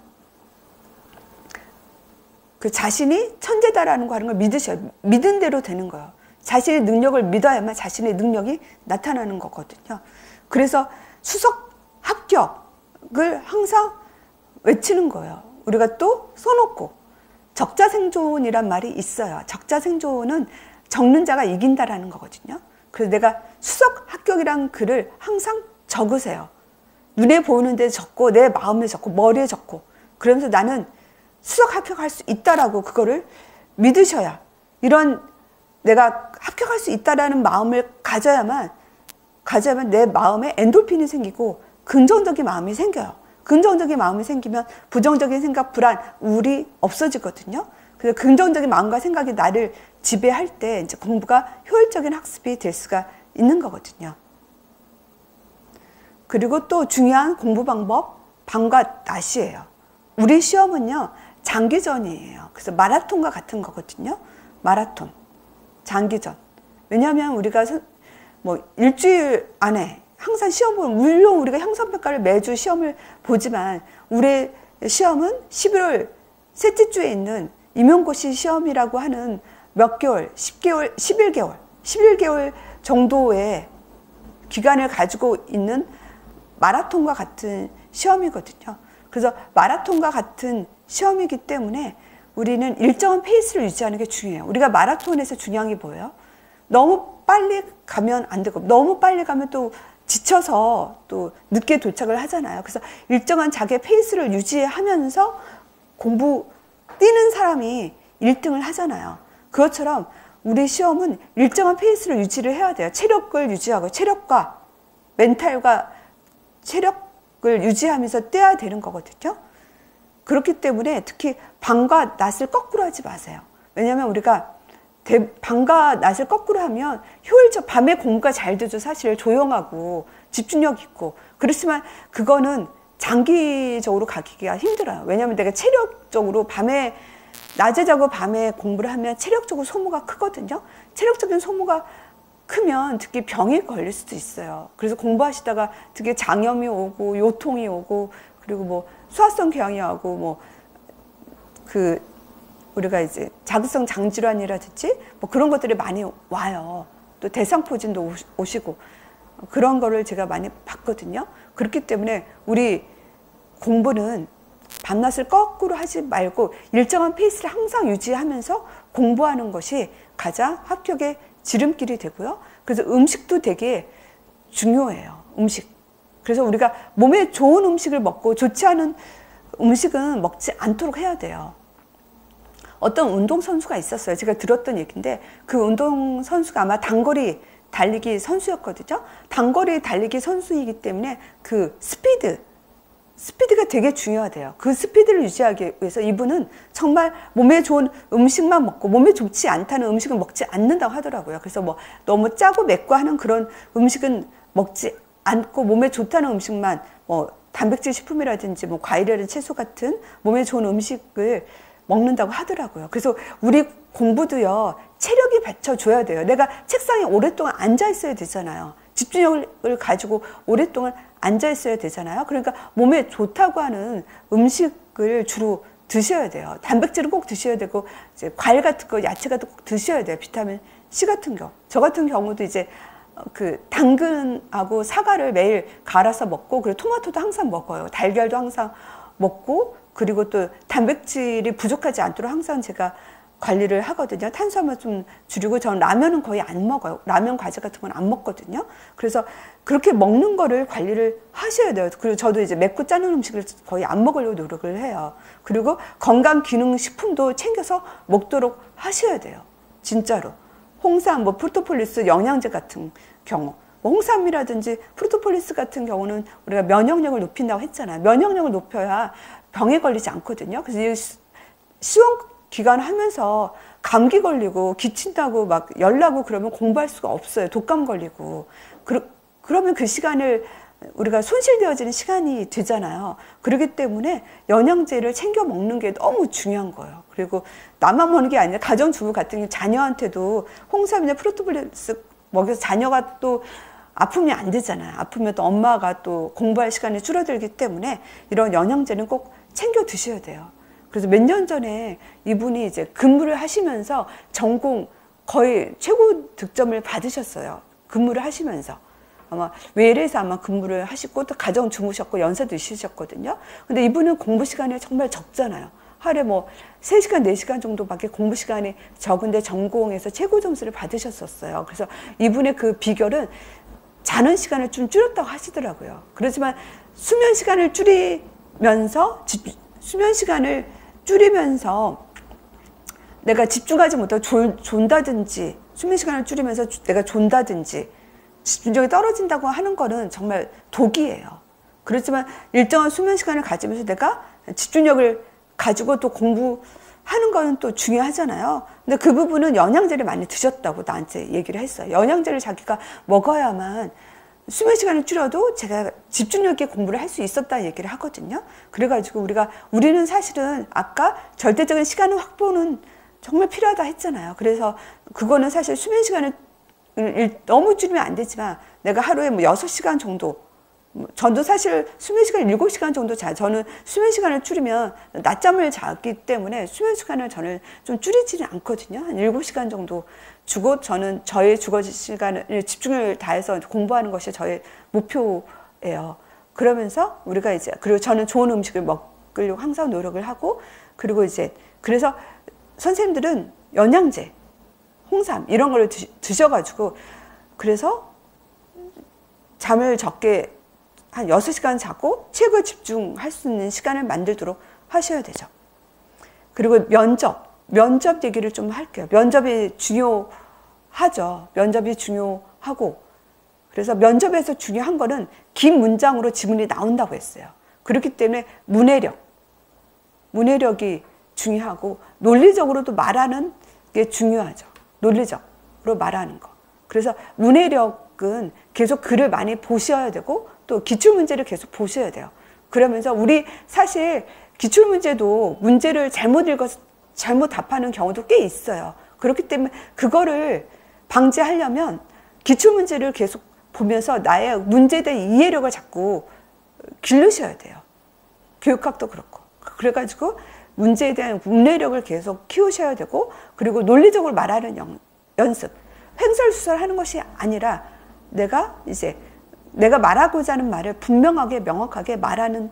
그 자신이 천재다라는 거 하는 걸 믿으셔요. 믿은 대로 되는 거예요. 자신의 능력을 믿어야만 자신의 능력이 나타나는 거거든요. 그래서 수석 합격을 항상 외치는 거예요. 우리가 또 써놓고 적자생존이란 말이 있어요. 적자생존은 적는 자가 이긴다라는 거거든요. 그래서 내가 수석 합격이란 글을 항상 적으세요. 눈에 보이는 데 적고 내 마음에 적고 머리에 적고 그러면서 나는 수석 합격할 수 있다라고 그거를 믿으셔야 이런 내가 합격할 수 있다라는 마음을 가져야만 내 마음에 엔돌핀이 생기고 긍정적인 마음이 생겨요. 긍정적인 마음이 생기면 부정적인 생각, 불안, 우울이 없어지거든요. 그래서 긍정적인 마음과 생각이 나를 지배할 때 이제 공부가 효율적인 학습이 될 수가 있는 거거든요. 그리고 또 중요한 공부 방법, 밤과 낮이에요. 우리 시험은요, 장기전이에요. 그래서 마라톤과 같은 거거든요. 마라톤, 장기전. 왜냐하면 우리가 뭐 일주일 안에 항상 시험을, 물론 우리가 형사평가를 매주 시험을 보지만 우리의 시험은 11월 셋째 주에 있는 임용고시 시험이라고 하는 몇 개월, 10개월, 11개월 정도의 기간을 가지고 있는 마라톤과 같은 시험이거든요. 그래서 마라톤과 같은 시험이기 때문에 우리는 일정한 페이스를 유지하는 게 중요해요. 우리가 마라톤에서 중요한 게 뭐예요? 너무 빨리 가면 안 되고 너무 빨리 가면 또 지쳐서 또 늦게 도착을 하잖아요. 그래서 일정한 자기의 페이스를 유지하면서 뛰는 사람이 1등을 하잖아요. 그것처럼 우리 시험은 일정한 페이스를 유지를 해야 돼요. 체력을 유지하고 체력과 멘탈과 체력을 유지하면서 뛰어야 되는 거거든요. 그렇기 때문에 특히 밤과 낮을 거꾸로 하지 마세요. 왜냐하면 우리가 밤과 낮을 거꾸로 하면 효율적, 밤에 공부가 잘 되죠. 사실 조용하고 집중력 있고. 그렇지만 그거는 장기적으로 가기가 힘들어요. 왜냐하면 내가 체력적으로 낮에 자고 밤에 공부를 하면 체력적으로 소모가 크거든요. 체력적인 소모가 크면 특히 병이 걸릴 수도 있어요. 그래서 공부하시다가 특히 장염이 오고 요통이 오고 그리고 뭐 소화성 궤양이 오고 우리가 이제 자극성 장질환이라든지 뭐 그런 것들이 많이 와요. 또 대상포진도 오시고 그런 거를 제가 많이 봤거든요. 그렇기 때문에 우리 공부는 밤낮을 거꾸로 하지 말고 일정한 페이스를 항상 유지하면서 공부하는 것이 가장 합격의 지름길이 되고요. 그래서 음식도 되게 중요해요. 음식. 그래서 우리가 몸에 좋은 음식을 먹고 좋지 않은 음식은 먹지 않도록 해야 돼요. 어떤 운동선수가 있었어요. 제가 들었던 얘기인데 그 운동선수가 아마 단거리 달리기 선수였거든요. 단거리 달리기 선수이기 때문에 그 스피드가 되게 중요하대요. 그 스피드를 유지하기 위해서 이분은 정말 몸에 좋은 음식만 먹고 몸에 좋지 않다는 음식은 먹지 않는다고 하더라고요. 그래서 뭐 너무 짜고 맵고 하는 그런 음식은 먹지 않고 몸에 좋다는 음식만 뭐 단백질 식품이라든지 뭐 과일이라든지 채소 같은 몸에 좋은 음식을 먹는다고 하더라고요. 그래서 우리 공부도요, 체력이 받쳐줘야 돼요. 내가 책상에 오랫동안 앉아 있어야 되잖아요. 집중력을 가지고 오랫동안 앉아 있어야 되잖아요. 그러니까 몸에 좋다고 하는 음식을 주로 드셔야 돼요. 단백질은 꼭 드셔야 되고, 이제 과일 같은 거, 야채 같은 거 꼭 드셔야 돼요. 비타민 C 같은 경우. 저 같은 경우도 이제 그 당근하고 사과를 매일 갈아서 먹고, 그리고 토마토도 항상 먹어요. 달걀도 항상 먹고, 그리고 또 단백질이 부족하지 않도록 항상 제가 관리를 하거든요. 탄수화물 좀 줄이고, 저는 라면은 거의 안 먹어요. 라면 과자 같은 건 안 먹거든요. 그래서 그렇게 먹는 거를 관리를 하셔야 돼요. 그리고 저도 이제 맵고 짜는 음식을 거의 안 먹으려고 노력을 해요. 그리고 건강기능식품도 챙겨서 먹도록 하셔야 돼요. 진짜로. 홍삼, 뭐 프로토폴리스 영양제 같은 경우, 뭐 홍삼이라든지 프로토폴리스 같은 경우는 우리가 면역력을 높인다고 했잖아요. 면역력을 높여야 병에 걸리지 않거든요. 그래서 이 시험 기간 하면서 감기 걸리고 기친다고 막 열나고 그러면 공부할 수가 없어요. 독감 걸리고. 그러면 그 시간을 우리가 손실되어지는 시간이 되잖아요. 그렇기 때문에 영양제를 챙겨 먹는 게 너무 중요한 거예요. 그리고 나만 먹는 게 아니라 가정주부 같은 경우 자녀한테도 홍삼이나 프로토폴리스 먹여서 자녀가 또 아프면 안 되잖아요. 아프면 또 엄마가 또 공부할 시간이 줄어들기 때문에 이런 영양제는 꼭 챙겨 드셔야 돼요. 그래서 몇 년 전에 이분이 이제 근무를 하시면서 전공 거의 최고 득점을 받으셨어요. 근무를 하시면서. 아마 외래에서 아마 근무를 하시고 또 가정 주무셨고 연세도 있으셨거든요. 근데 이분은 공부 시간이 정말 적잖아요. 하루에 뭐 3시간, 4시간 정도밖에 공부 시간이 적은데 전공에서 최고 점수를 받으셨었어요. 그래서 이분의 그 비결은 자는 시간을 좀 줄였다고 하시더라고요. 그렇지만 수면 시간을 줄이면서 내가 집중하지 못하고 존다든지 수면 시간을 줄이면서 내가 존다든지 집중력이 떨어진다고 하는 거는 정말 독이에요. 그렇지만 일정한 수면 시간을 가지면서 내가 집중력을 가지고 또 공부하는 거는 또 중요하잖아요. 근데 그 부분은 영양제를 많이 드셨다고 나한테 얘기를 했어요. 영양제를 자기가 먹어야만 수면 시간을 줄여도 제가 집중력 있게 공부를 할 수 있었다는 얘기를 하거든요. 그래가지고 우리는 사실은 아까 절대적인 시간 확보는 정말 필요하다 했잖아요. 그래서 그거는 사실 수면 시간을 너무 줄이면 안 되지만 내가 하루에 뭐 6시간 정도, 저도 사실 수면 시간을 7시간 정도 자요. 저는 수면 시간을 줄이면 낮잠을 자기 때문에 수면 시간을 저는 좀 줄이지는 않거든요. 한 7시간 정도 주고 저는 저의 주거 시간을 집중을 다해서 공부하는 것이 저의 목표예요. 그러면서 우리가 이제, 그리고 저는 좋은 음식을 먹으려고 항상 노력을 하고, 그리고 이제 그래서 선생님들은 영양제, 홍삼 이런 걸 드셔가지고, 그래서 잠을 적게 한 6시간 자고 최고 집중할 수 있는 시간을 만들도록 하셔야 되죠. 그리고 면접 얘기를 좀 할게요. 면접이 중요하죠. 면접이 중요하고, 그래서 면접에서 중요한 거는 긴 문장으로 지문이 나온다고 했어요. 그렇기 때문에 문해력이 중요하고, 논리적으로도 말하는 게 중요하죠. 논리적으로 말하는 거. 그래서 문해력은 계속 글을 많이 보셔야 되고, 또 기출문제를 계속 보셔야 돼요. 그러면서 우리 사실 기출문제도 문제를 잘못 읽어서 잘못 답하는 경우도 꽤 있어요. 그렇기 때문에 그거를 방지하려면 기출문제를 계속 보면서 나의 문제에 대한 이해력을 자꾸 기르셔야 돼요. 교육학도 그렇고. 그래가지고 문제에 대한 문해력을 계속 키우셔야 되고, 그리고 논리적으로 말하는 연습. 횡설수설하는 것이 아니라 내가 말하고자 하는 말을 분명하게 명확하게 말하는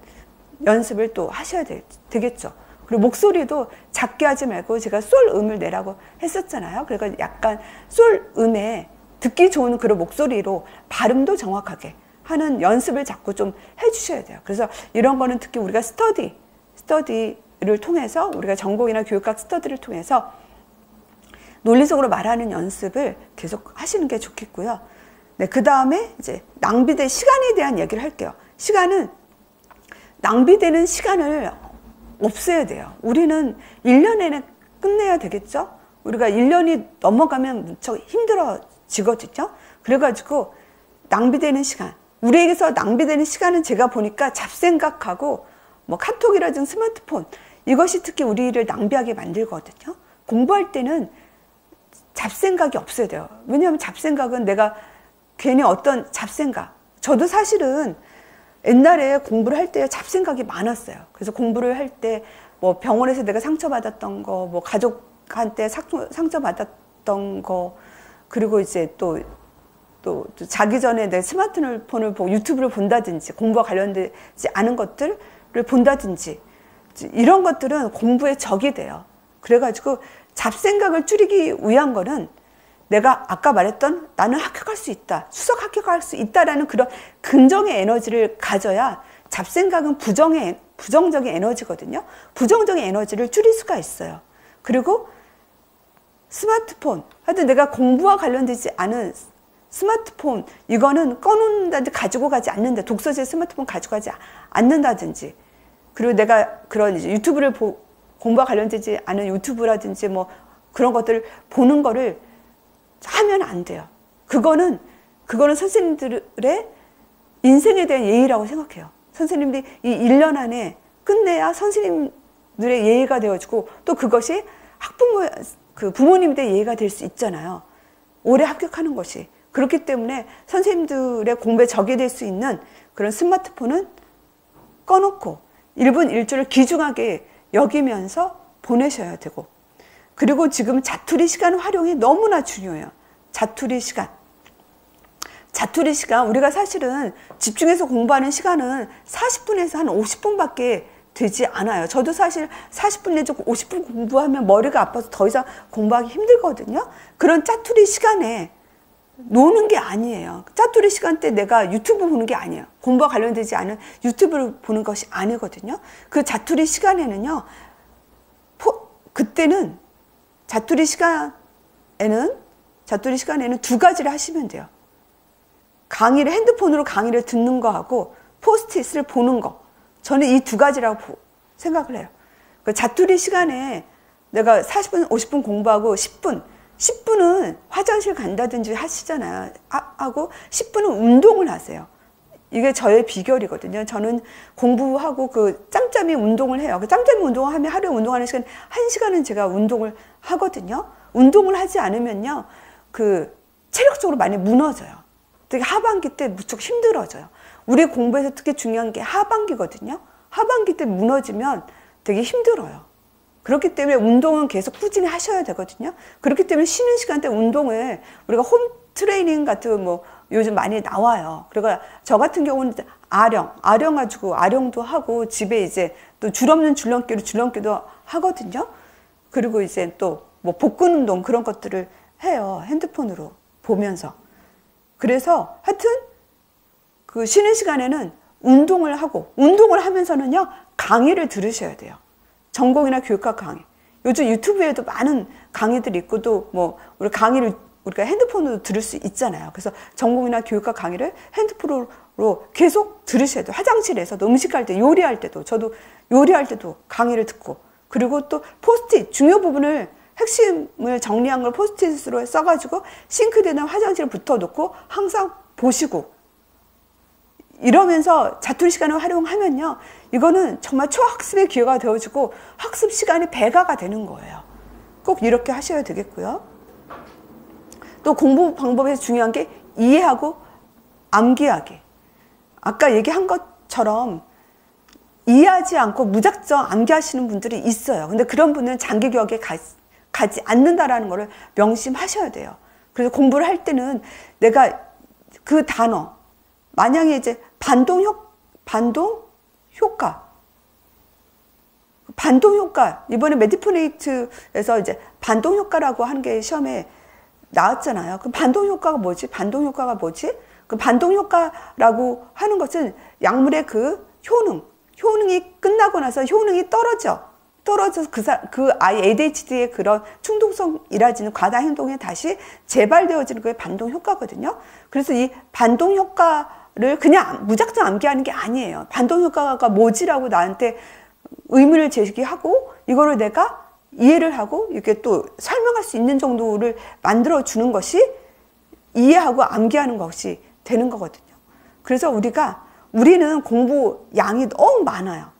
연습을 또 하셔야 되겠죠. 그리고 목소리도 작게 하지 말고 제가 솔 음을 내라고 했었잖아요. 그러니까 약간 솔 음에 듣기 좋은 그런 목소리로 발음도 정확하게 하는 연습을 자꾸 좀 해주셔야 돼요. 그래서 이런 거는 특히 우리가 스터디를 통해서 우리가 전공이나 교육학 스터디를 통해서 논리적으로 말하는 연습을 계속 하시는 게 좋겠고요. 네, 그 다음에 이제 낭비된 시간에 대한 얘기를 할게요. 시간은 낭비되는 시간을 없애야 돼요. 우리는 1년 내내 끝내야 되겠죠? 우리가 1년이 넘어가면 무척 힘들어지거든요. 그래가지고 낭비되는 시간, 우리에게서 낭비되는 시간은 제가 보니까 잡생각하고 뭐 카톡이라든지 스마트폰, 이것이 특히 우리를 낭비하게 만들거든요. 공부할 때는 잡생각이 없어야 돼요. 왜냐하면 잡생각은 내가 괜히 어떤 잡생각, 저도 사실은 옛날에 공부를 할 때 잡생각이 많았어요. 그래서 공부를 할 때 뭐 병원에서 내가 상처받았던 거, 뭐 가족한테 상처받았던 거, 그리고 이제 또 자기 전에 내 스마트폰을 보고 유튜브를 본다든지 공부와 관련되지 않은 것들을 본다든지 이런 것들은 공부의 적이 돼요. 그래가지고 잡생각을 줄이기 위한 거는 내가 아까 말했던 나는 합격할 수 있다, 수석 합격할 수 있다라는 그런 긍정의 에너지를 가져야, 잡생각은 부정적인 에너지거든요. 부정적인 에너지를 줄일 수가 있어요. 그리고 스마트폰, 하여튼 내가 공부와 관련되지 않은 스마트폰, 이거는 꺼놓는다든지 가지고 가지 않는다, 독서실 스마트폰 가지고 가지 않는다든지, 그리고 내가 그런 이제 유튜브를 공부와 관련되지 않은 유튜브라든지 뭐 그런 것들을 보는 거를 하면 안 돼요. 그거는 선생님들의 인생에 대한 예의라고 생각해요. 선생님들이 이 1년 안에 끝내야 선생님들의 예의가 되어지고, 또 그것이 학부모, 부모님들의 예의가 될 수 있잖아요. 올해 합격하는 것이. 그렇기 때문에 선생님들의 공부에 적이 될 수 있는 그런 스마트폰은 꺼놓고 1분 1초를 귀중하게 여기면서 보내셔야 되고, 그리고 지금 자투리 시간 활용이 너무나 중요해요. 자투리 시간, 우리가 사실은 집중해서 공부하는 시간은 40분에서 한 50분밖에 되지 않아요. 저도 사실 40분 내지 50분 공부하면 머리가 아파서 더 이상 공부하기 힘들거든요. 그런 짜투리 시간에 노는 게 아니에요. 짜투리 시간 때 내가 유튜브 보는 게 아니에요. 공부와 관련되지 않은 유튜브를 보는 것이 아니거든요. 그 자투리 시간에는요, 그때는 자투리 시간에는 두 가지를 하시면 돼요. 핸드폰으로 강의를 듣는 거하고 포스트잇을 보는 거. 저는 이 두 가지라고 생각을 해요. 그 자투리 시간에 내가 40분, 50분 공부하고 10분은 화장실 간다든지 하시잖아요. 하고 10분은 운동을 하세요. 이게 저의 비결이거든요. 저는 공부하고 짬짬이 운동을 해요. 짬짬이 운동을 하면 하루에 운동하는 시간 1시간은 제가 운동을 하거든요. 운동을 하지 않으면요, 체력적으로 많이 무너져요. 되게 하반기 때 무척 힘들어져요. 우리 공부에서 특히 중요한 게 하반기거든요. 하반기 때 무너지면 되게 힘들어요. 그렇기 때문에 운동은 계속 꾸준히 하셔야 되거든요. 그렇기 때문에 쉬는 시간 때 운동을 우리가 홈 트레이닝 같은 뭐 요즘 많이 나와요. 그러니까 저 같은 경우는 아령 가지고 아령도 하고, 집에 이제 또 줄없는 줄넘기도 하거든요. 그리고 이제 또 뭐 복근 운동 그런 것들을 해요. 핸드폰으로 보면서. 그래서 하여튼 쉬는 시간에는 운동을 하면서는요, 강의를 들으셔야 돼요. 전공이나 교육학 강의. 요즘 유튜브에도 많은 강의들이 있고, 또 뭐 우리 강의를 우리가 핸드폰으로 들을 수 있잖아요. 그래서 전공이나 교육학 강의를 핸드폰으로 계속 들으셔야 돼요. 화장실에서도, 음식할 때, 요리할 때도, 저도 요리할 때도 강의를 듣고, 그리고 또 포스트잇, 중요 부분을 핵심을 정리한 걸 포스트잇으로 써가지고 싱크대나 화장실에 붙어놓고 항상 보시고, 이러면서 자투리 시간을 활용하면요, 이거는 정말 초학습의 기회가 되어지고 학습 시간이 배가가 되는 거예요. 꼭 이렇게 하셔야 되겠고요. 또 공부 방법에서 중요한 게 이해하고 암기하기. 아까 얘기한 것처럼 이해하지 않고 무작정 암기하시는 분들이 있어요. 근데 그런 분은 장기 교육에 가지 않는다라는 거를 명심하셔야 돼요. 그래서 공부를 할 때는 내가 그 단어, 만약에 이제 반동 효과, 반동 효과, 이번에 메디포네이트에서 이제 반동 효과라고 하는 게 시험에 나왔잖아요. 그 반동 효과가 뭐지? 반동 효과가 뭐지? 그 반동 효과라고 하는 것은 약물의 그 효능이 끝나고 나서 효능이 떨어져서 그 아이 ADHD의 그런 충동성이라지는 과다 행동에 다시 재발되어지는 게 반동 효과거든요. 그래서 이 반동 효과를 그냥 무작정 암기하는 게 아니에요. 반동 효과가 뭐지라고 나한테 의문을 제기하고 이거를 내가 이해를 하고 이렇게 또 설명할 수 있는 정도를 만들어 주는 것이 이해하고 암기하는 것이 되는 거거든요. 그래서 우리는 공부 양이 너무 많아요.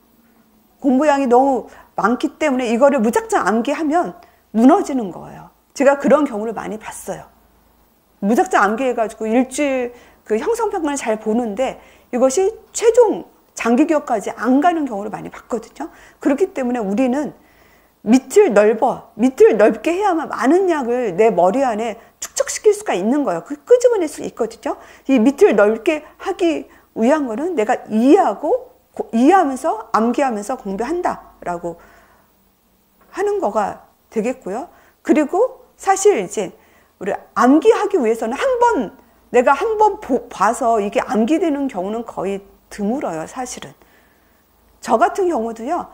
공부 양이 너무 많기 때문에 이거를 무작정 암기하면 무너지는 거예요. 제가 그런 경우를 많이 봤어요. 무작정 암기해가지고 일주일 그 형성평가를 잘 보는데 이것이 최종 장기 기억까지 안 가는 경우를 많이 봤거든요. 그렇기 때문에 우리는 밑을 넓게 해야만 많은 약을 내 머리 안에 축적시킬 수가 있는 거예요. 끄집어낼 수 있거든요. 이 밑을 넓게 하기 위한 거는 내가 이해하면서 암기하면서 공부한다라고 하는 거가 되겠고요. 그리고 사실 이제 우리 암기하기 위해서는 내가 한 번 봐서 이게 암기되는 경우는 거의 드물어요, 사실은. 저 같은 경우도요,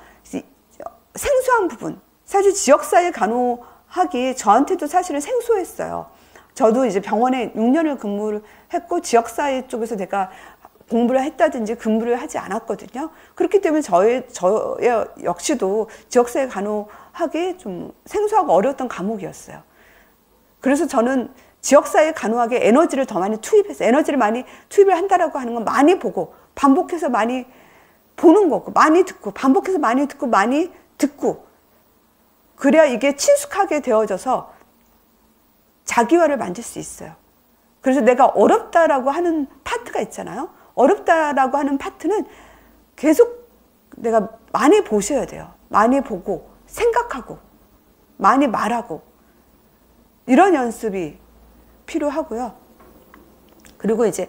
생소한 부분, 사실 지역사회 간호학이 저한테도 사실은 생소했어요. 저도 이제 병원에 6년을 근무를 했고 지역사회 쪽에서 내가 공부를 했다든지 근무를 하지 않았거든요. 그렇기 때문에 저 역시도 지역사회 간호학이 좀 생소하고 어려웠던 과목이었어요. 그래서 저는 지역사회 간호학에 에너지를 더 많이 에너지를 많이 투입을 한다라고 하는 건 많이 보고 반복해서 많이 보는 거고 많이 듣고 반복해서 많이 듣고 그래야 이게 친숙하게 되어져서 자기화를 만들 수 있어요. 그래서 내가 어렵다라고 하는 파트가 있잖아요. 어렵다라고 하는 파트는 계속 내가 많이 보셔야 돼요. 많이 보고 생각하고 많이 말하고 이런 연습이 필요하고요. 그리고 이제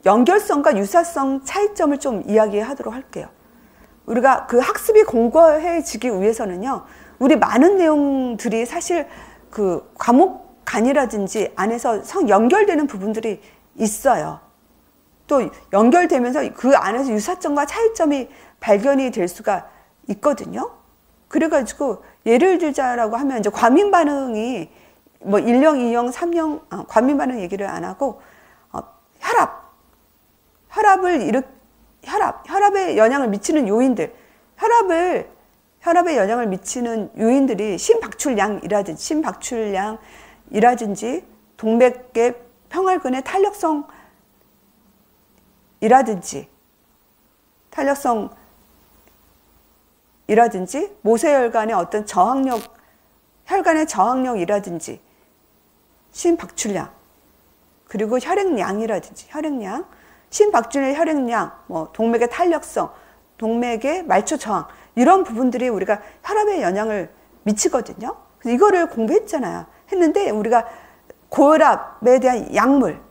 연결성과 유사성 차이점을 좀 이야기하도록 할게요. 우리가 그 학습이 공고해지기 위해서는요, 우리 많은 내용들이 사실 그 과목 간이라든지 안에서 연결되는 부분들이 있어요. 또 연결되면서 그 안에서 유사점과 차이점이 발견이 될 수가 있거든요. 그래가지고 예를 들자라고 하면 이제 과민 반응이 뭐 1형, 2형, 3형 과민 반응 얘기를 안 하고 혈압에 영향을 미치는 요인들, 혈압에 영향을 미치는 요인들이 심박출량이라든지 동맥의 평활근의 탄력성이라든지 모세혈관의 어떤 혈관의 저항력이라든지 심박출량, 그리고 혈액량, 심박출량, 혈액량, 뭐 동맥의 탄력성, 동맥의 말초 저항 이런 부분들이 우리가 혈압에 영향을 미치거든요. 그래서 이거를 공부했잖아요. 했는데 우리가 고혈압에 대한 약물,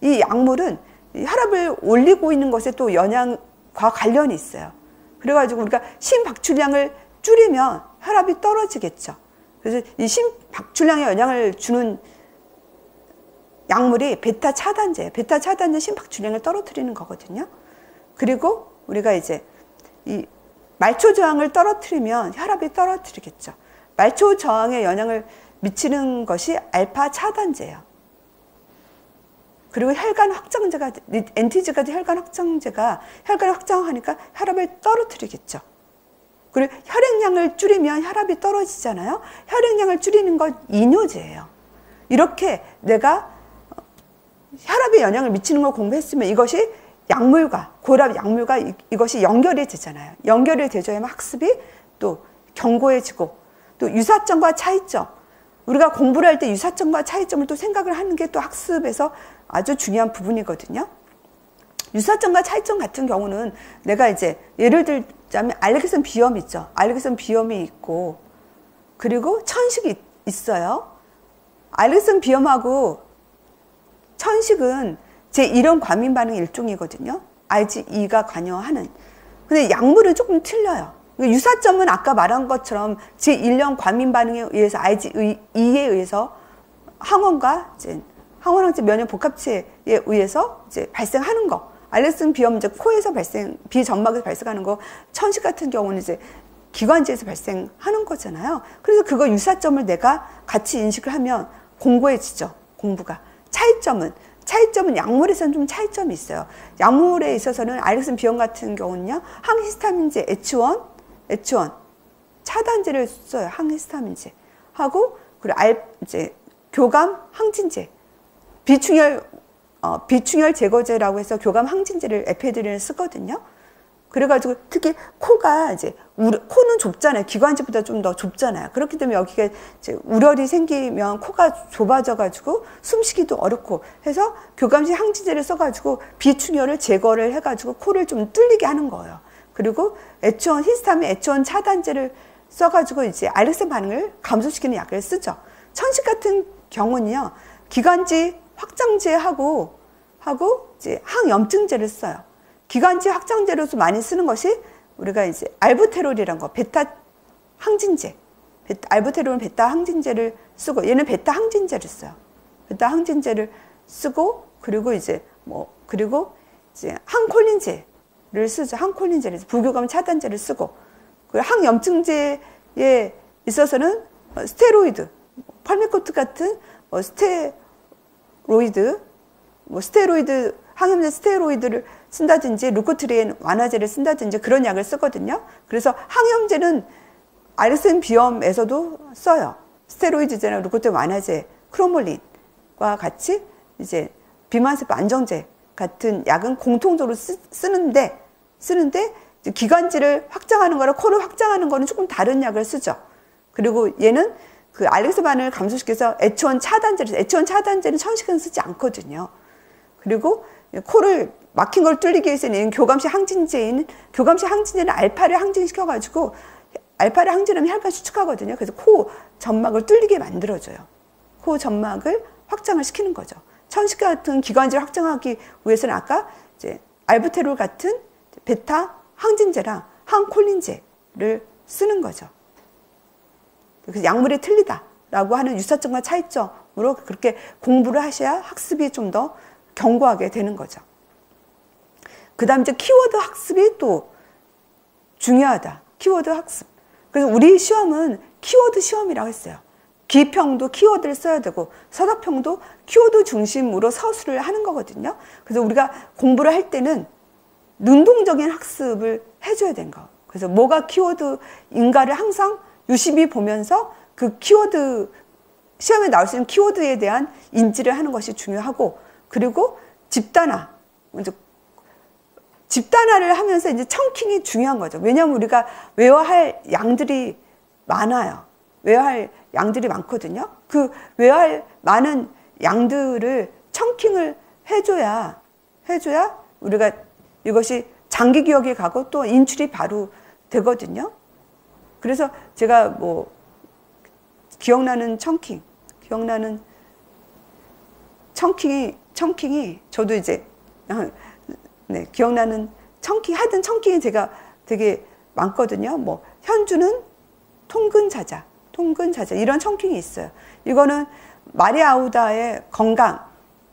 이 약물은 혈압을 올리고 있는 것에 또 영향과 관련이 있어요. 그래가지고 우리가 심박출량을 줄이면 혈압이 떨어지겠죠. 그래서 이 심박출량에 영향을 주는 약물이 베타 차단제예요. 베타 차단제 심박출량을 떨어뜨리는 거거든요. 그리고 우리가 이제 이 말초 저항을 떨어뜨리면 혈압이 떨어뜨리겠죠. 말초 저항에 영향을 미치는 것이 알파 차단제예요. 그리고 혈관 확장제가 엔티지가 혈관 확장하니까 혈압을 떨어뜨리겠죠. 그리고 혈액량을 줄이면 혈압이 떨어지잖아요. 혈액량을 줄이는 건 이뇨제예요. 이렇게 내가 혈압에 영향을 미치는 걸 공부했으면 이것이 고혈압 약물과 이것이 연결이 되잖아요. 연결이 되줘야만 학습이 또 견고해지고 또 유사점과 차이점. 우리가 공부를 할 때 유사점과 차이점을 또 생각을 하는 게 또 학습에서 아주 중요한 부분이거든요. 유사점과 차이점 같은 경우는 내가 이제 예를 들자면 알레르기성 비염 있죠. 알레르기성 비염이 있고 그리고 천식이 있어요. 알레르기성 비염하고 천식은 제1형 과민 반응의 일종이거든요. IgE가 관여하는. 근데 약물은 조금 틀려요. 유사점은 아까 말한 것처럼 제1형 과민 반응에 의해서 IgE에 의해서 항원과 이제 항원항체 면역 복합체에 의해서 이제 발생하는 거. 알렉슨 비염 이제 코에서 비점막에서 발생하는 거. 천식 같은 경우는 이제 기관지에서 발생하는 거잖아요. 그래서 그거 유사점을 내가 같이 인식을 하면 공고해지죠. 공부가. 차이점은 약물에서는 좀 차이점이 있어요. 약물에 있어서는 알렉슨 비염 같은 경우는요, 항히스타민제 H1 차단제를 써요. 항히스타민제 하고 그리고 이제 교감 항진제, 비충혈 제거제라고 해서 교감 항진제를 에페드린을 쓰거든요. 그래가지고 특히 코가 이제 코는 좁잖아요. 기관지보다 좀 더 좁잖아요. 그렇기 때문에 여기가 이제 우열이 생기면 코가 좁아져가지고 숨쉬기도 어렵고 해서 교감식 항진제를 써가지고 비충혈을 제거를 해가지고 코를 좀 뚫리게 하는 거예요. 그리고 H1 히스타민 H1 차단제를 써가지고 이제 알렉슨 반응을 감소시키는 약을 쓰죠. 천식 같은 경우는요, 기관지 확장제하고 이제 항염증제를 써요. 기관지 확장제로서 많이 쓰는 것이 우리가 이제 알부테롤이란 거, 베타 항진제. 알부테롤은 베타 항진제를 쓰고, 얘는 베타 항진제를 써요. 베타 항진제를 쓰고, 그리고 이제 항콜린제를 쓰죠. 항콜린제를 부교감 차단제를 쓰고, 그리고 항염증제에 있어서는 스테로이드, 펄미코트 같은 항염제 스테로이드를 쓴다든지 루코트리엔 완화제를 쓴다든지 그런 약을 쓰거든요. 그래서 항염제는 알렉슨 비염에서도 써요. 스테로이드제나 루코트리엔 완화제, 크로몰린과 같이 이제 비만세포 안정제 같은 약은 공통적으로 쓰는데 기관지를 확장하는 거랑 코를 확장하는 거는 조금 다른 약을 쓰죠. 그리고 얘는 그 알렉슨 반응을 감소시켜서 H1 차단제는 천식은 쓰지 않거든요. 그리고 코를 막힌 걸 뚫리기 위해서는 교감식 항진제는 알파를 항진시켜가지고 알파를 항진하면 혈관 수축하거든요. 그래서 코 점막을 뚫리게 만들어줘요. 코 점막을 확장을 시키는 거죠. 천식 같은 기관지를 확장하기 위해서는 아까 이제 알부테롤 같은 베타 항진제랑 항콜린제를 쓰는 거죠. 그래서 약물이 틀리다라고 하는 유사점과 차이점으로 그렇게 공부를 하셔야 학습이 좀 더 견고하게 되는 거죠. 그 다음 이제 키워드 학습이 또 중요하다. 키워드 학습. 그래서 우리 시험은 키워드 시험이라고 했어요. 기평도 키워드를 써야 되고 서답형도 키워드 중심으로 서술을 하는 거거든요. 그래서 우리가 공부를 할 때는 능동적인 학습을 해줘야 되는 거. 그래서 뭐가 키워드인가를 항상 유심히 보면서 그 키워드, 시험에 나올 수 있는 키워드에 대한 인지를 하는 것이 중요하고, 그리고 집단화를 하면서 이제 청킹이 중요한 거죠. 왜냐하면 우리가 외워야 할 양들이 많아요. 외워야 할 양들이 많거든요. 그 외워야 할 많은 양들을 청킹을 해줘야 우리가 이것이 장기 기억에 가고 또 인출이 바로 되거든요. 그래서 제가 뭐 기억나는 청킹이 저도 이제 기억나는 하여튼 청킹이 제가 되게 많거든요. 뭐 현주는 통근자자 이런 청킹이 있어요. 이거는 마리아우다의 건강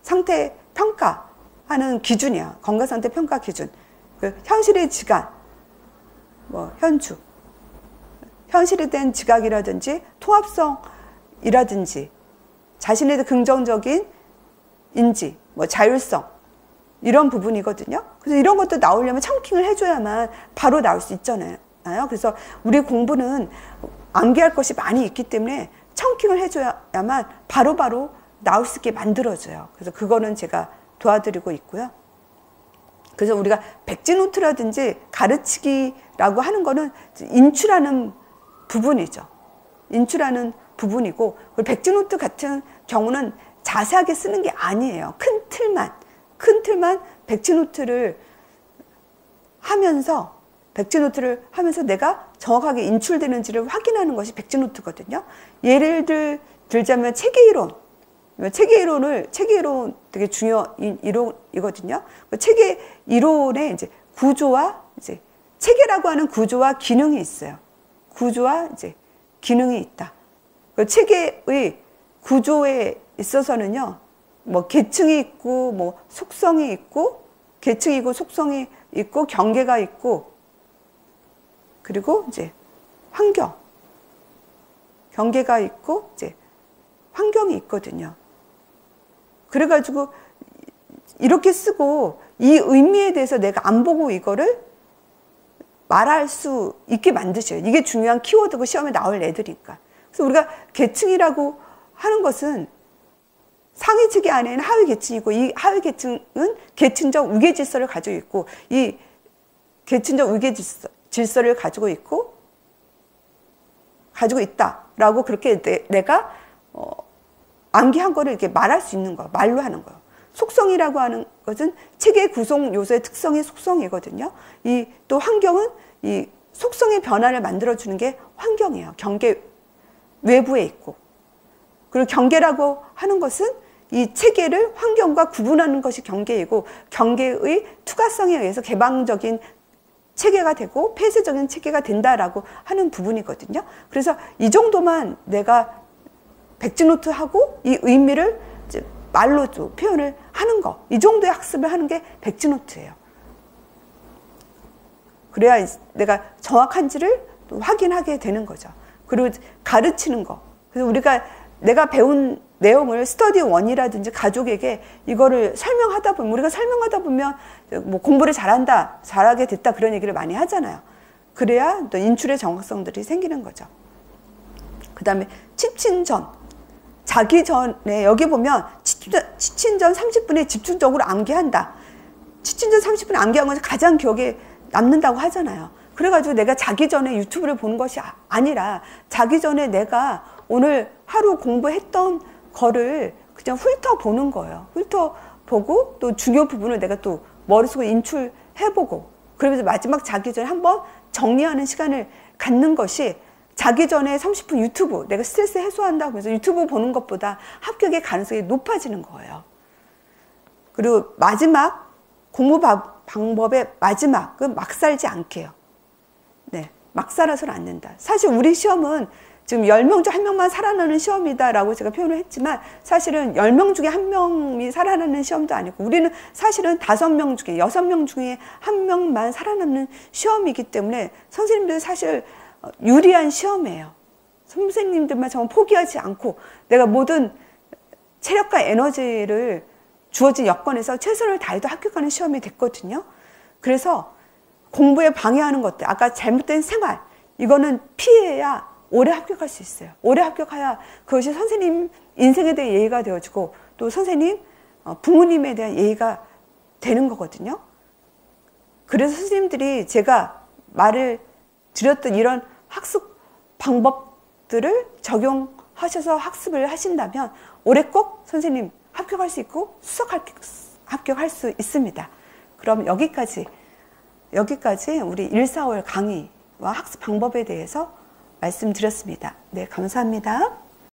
상태 평가하는 기준이야. 건강 상태 평가 기준. 그 현실의 지각, 뭐 현실에 대한 지각이라든지 통합성이라든지 자신에 대한 긍정적인 인지, 뭐 자율성 이런 부분이거든요. 그래서 이런 것도 나오려면 청킹을 해줘야만 바로 나올 수 있잖아요. 그래서 우리 공부는 암기할 것이 많이 있기 때문에 청킹을 해줘야만 바로바로 나올 수 있게 만들어져요. 그래서 그거는 제가 도와드리고 있고요. 그래서 우리가 백지노트라든지 가르치기라고 하는 거는 인출하는 부분이죠. 인출하는 부분이고, 백지노트 같은 경우는 자세하게 쓰는 게 아니에요. 큰 틀만 백지노트를 하면서 내가 정확하게 인출되는지를 확인하는 것이 백지노트거든요. 예를 들자면 체계 이론 되게 중요한 이론이거든요. 체계 이론의 이제 구조와 이제 체계라고 하는 구조와 기능이 있어요. 구조와 이제 기능이 있다. 그 체계의 구조에 있어서는요, 뭐 계층이 있고, 뭐 속성이 있고, 계층이고 속성이 있고, 경계가 있고, 그리고 이제 환경, 경계가 있고, 이제 환경이 있거든요. 그래가지고 이렇게 쓰고 이 의미에 대해서 내가 안 보고 이거를 말할 수 있게 만드셔요. 이게 중요한 키워드고 시험에 나올 애들이니까. 그래서 우리가 계층이라고 하는 것은 상위 체계 안에는 하위 계층이고, 이 하위 계층은 계층적 위계 질서를 가지고 있고, 이 계층적 위계 질서를 가지고 있다라고 그렇게 내가 암기한 거를 이렇게 말할 수 있는 거예요. 말로 하는 거예요. 속성이라고 하는 것은 체계 구성 요소의 특성이 속성이거든요. 이 또 환경은 이 속성의 변화를 만들어주는 게 환경이에요. 경계 외부에 있고. 그리고 경계라고 하는 것은 이 체계를 환경과 구분하는 것이 경계이고, 경계의 투과성에 의해서 개방적인 체계가 되고 폐쇄적인 체계가 된다라고 하는 부분이거든요. 그래서 이 정도만 내가 백지노트 하고 이 의미를 말로 표현을 하는 거, 이 정도의 학습을 하는 게 백지노트예요. 그래야 내가 정확한지를 또 확인하게 되는 거죠. 그리고 가르치는 거. 그래서 내가 배운 내용을 스터디 1이라든지 가족에게 이거를 설명하다 보면, 우리가 설명하다 보면 뭐 공부를 잘하게 됐다, 그런 얘기를 많이 하잖아요. 그래야 또 인출의 정확성들이 생기는 거죠. 그 다음에 취침전. 자기 전에, 여기 보면 취침전 30분에 집중적으로 암기한다. 취침전 30분 암기한 것이 가장 기억에 남는다고 하잖아요. 그래가지고 내가 자기 전에 유튜브를 보는 것이 아니라, 자기 전에 내가 오늘 하루 공부했던 거를 그냥 훑어보는 거예요. 훑어보고 또 중요 부분을 내가 또 머릿속에 인출해보고, 그러면서 마지막 자기 전에 한번 정리하는 시간을 갖는 것이, 자기 전에 30분 유튜브, 내가 스트레스 해소한다고 해서 유튜브 보는 것보다 합격의 가능성이 높아지는 거예요. 그리고 마지막 공부 방법의 마지막은 막 살지 않게 해요. 네, 막 살아서는 안 된다. 사실 우리 시험은 지금 10명 중 1명만 살아나는 시험이다라고 제가 표현을 했지만, 사실은 10명 중에 1명이 살아나는 시험도 아니고, 우리는 사실은 5명 중에 6명 중에 1명만 살아남는 시험이기 때문에 선생님들 사실 유리한 시험이에요. 선생님들만 정말 포기하지 않고 내가 모든 체력과 에너지를 주어진 여건에서 최선을 다해도 합격하는 시험이 됐거든요. 그래서 공부에 방해하는 것들, 아까 잘못된 생활, 이거는 피해야 오래 합격할 수 있어요. 오래 합격해야 그것이 선생님 인생에 대한 예의가 되어지고, 또 선생님, 부모님에 대한 예의가 되는 거거든요. 그래서 선생님들이 제가 말을 드렸던 이런 학습 방법들을 적용하셔서 학습을 하신다면 올해 꼭 선생님 합격할 수 있고 합격할 수 있습니다. 그럼 여기까지 우리 1, 4월 강의와 학습 방법에 대해서 말씀드렸습니다. 네, 감사합니다.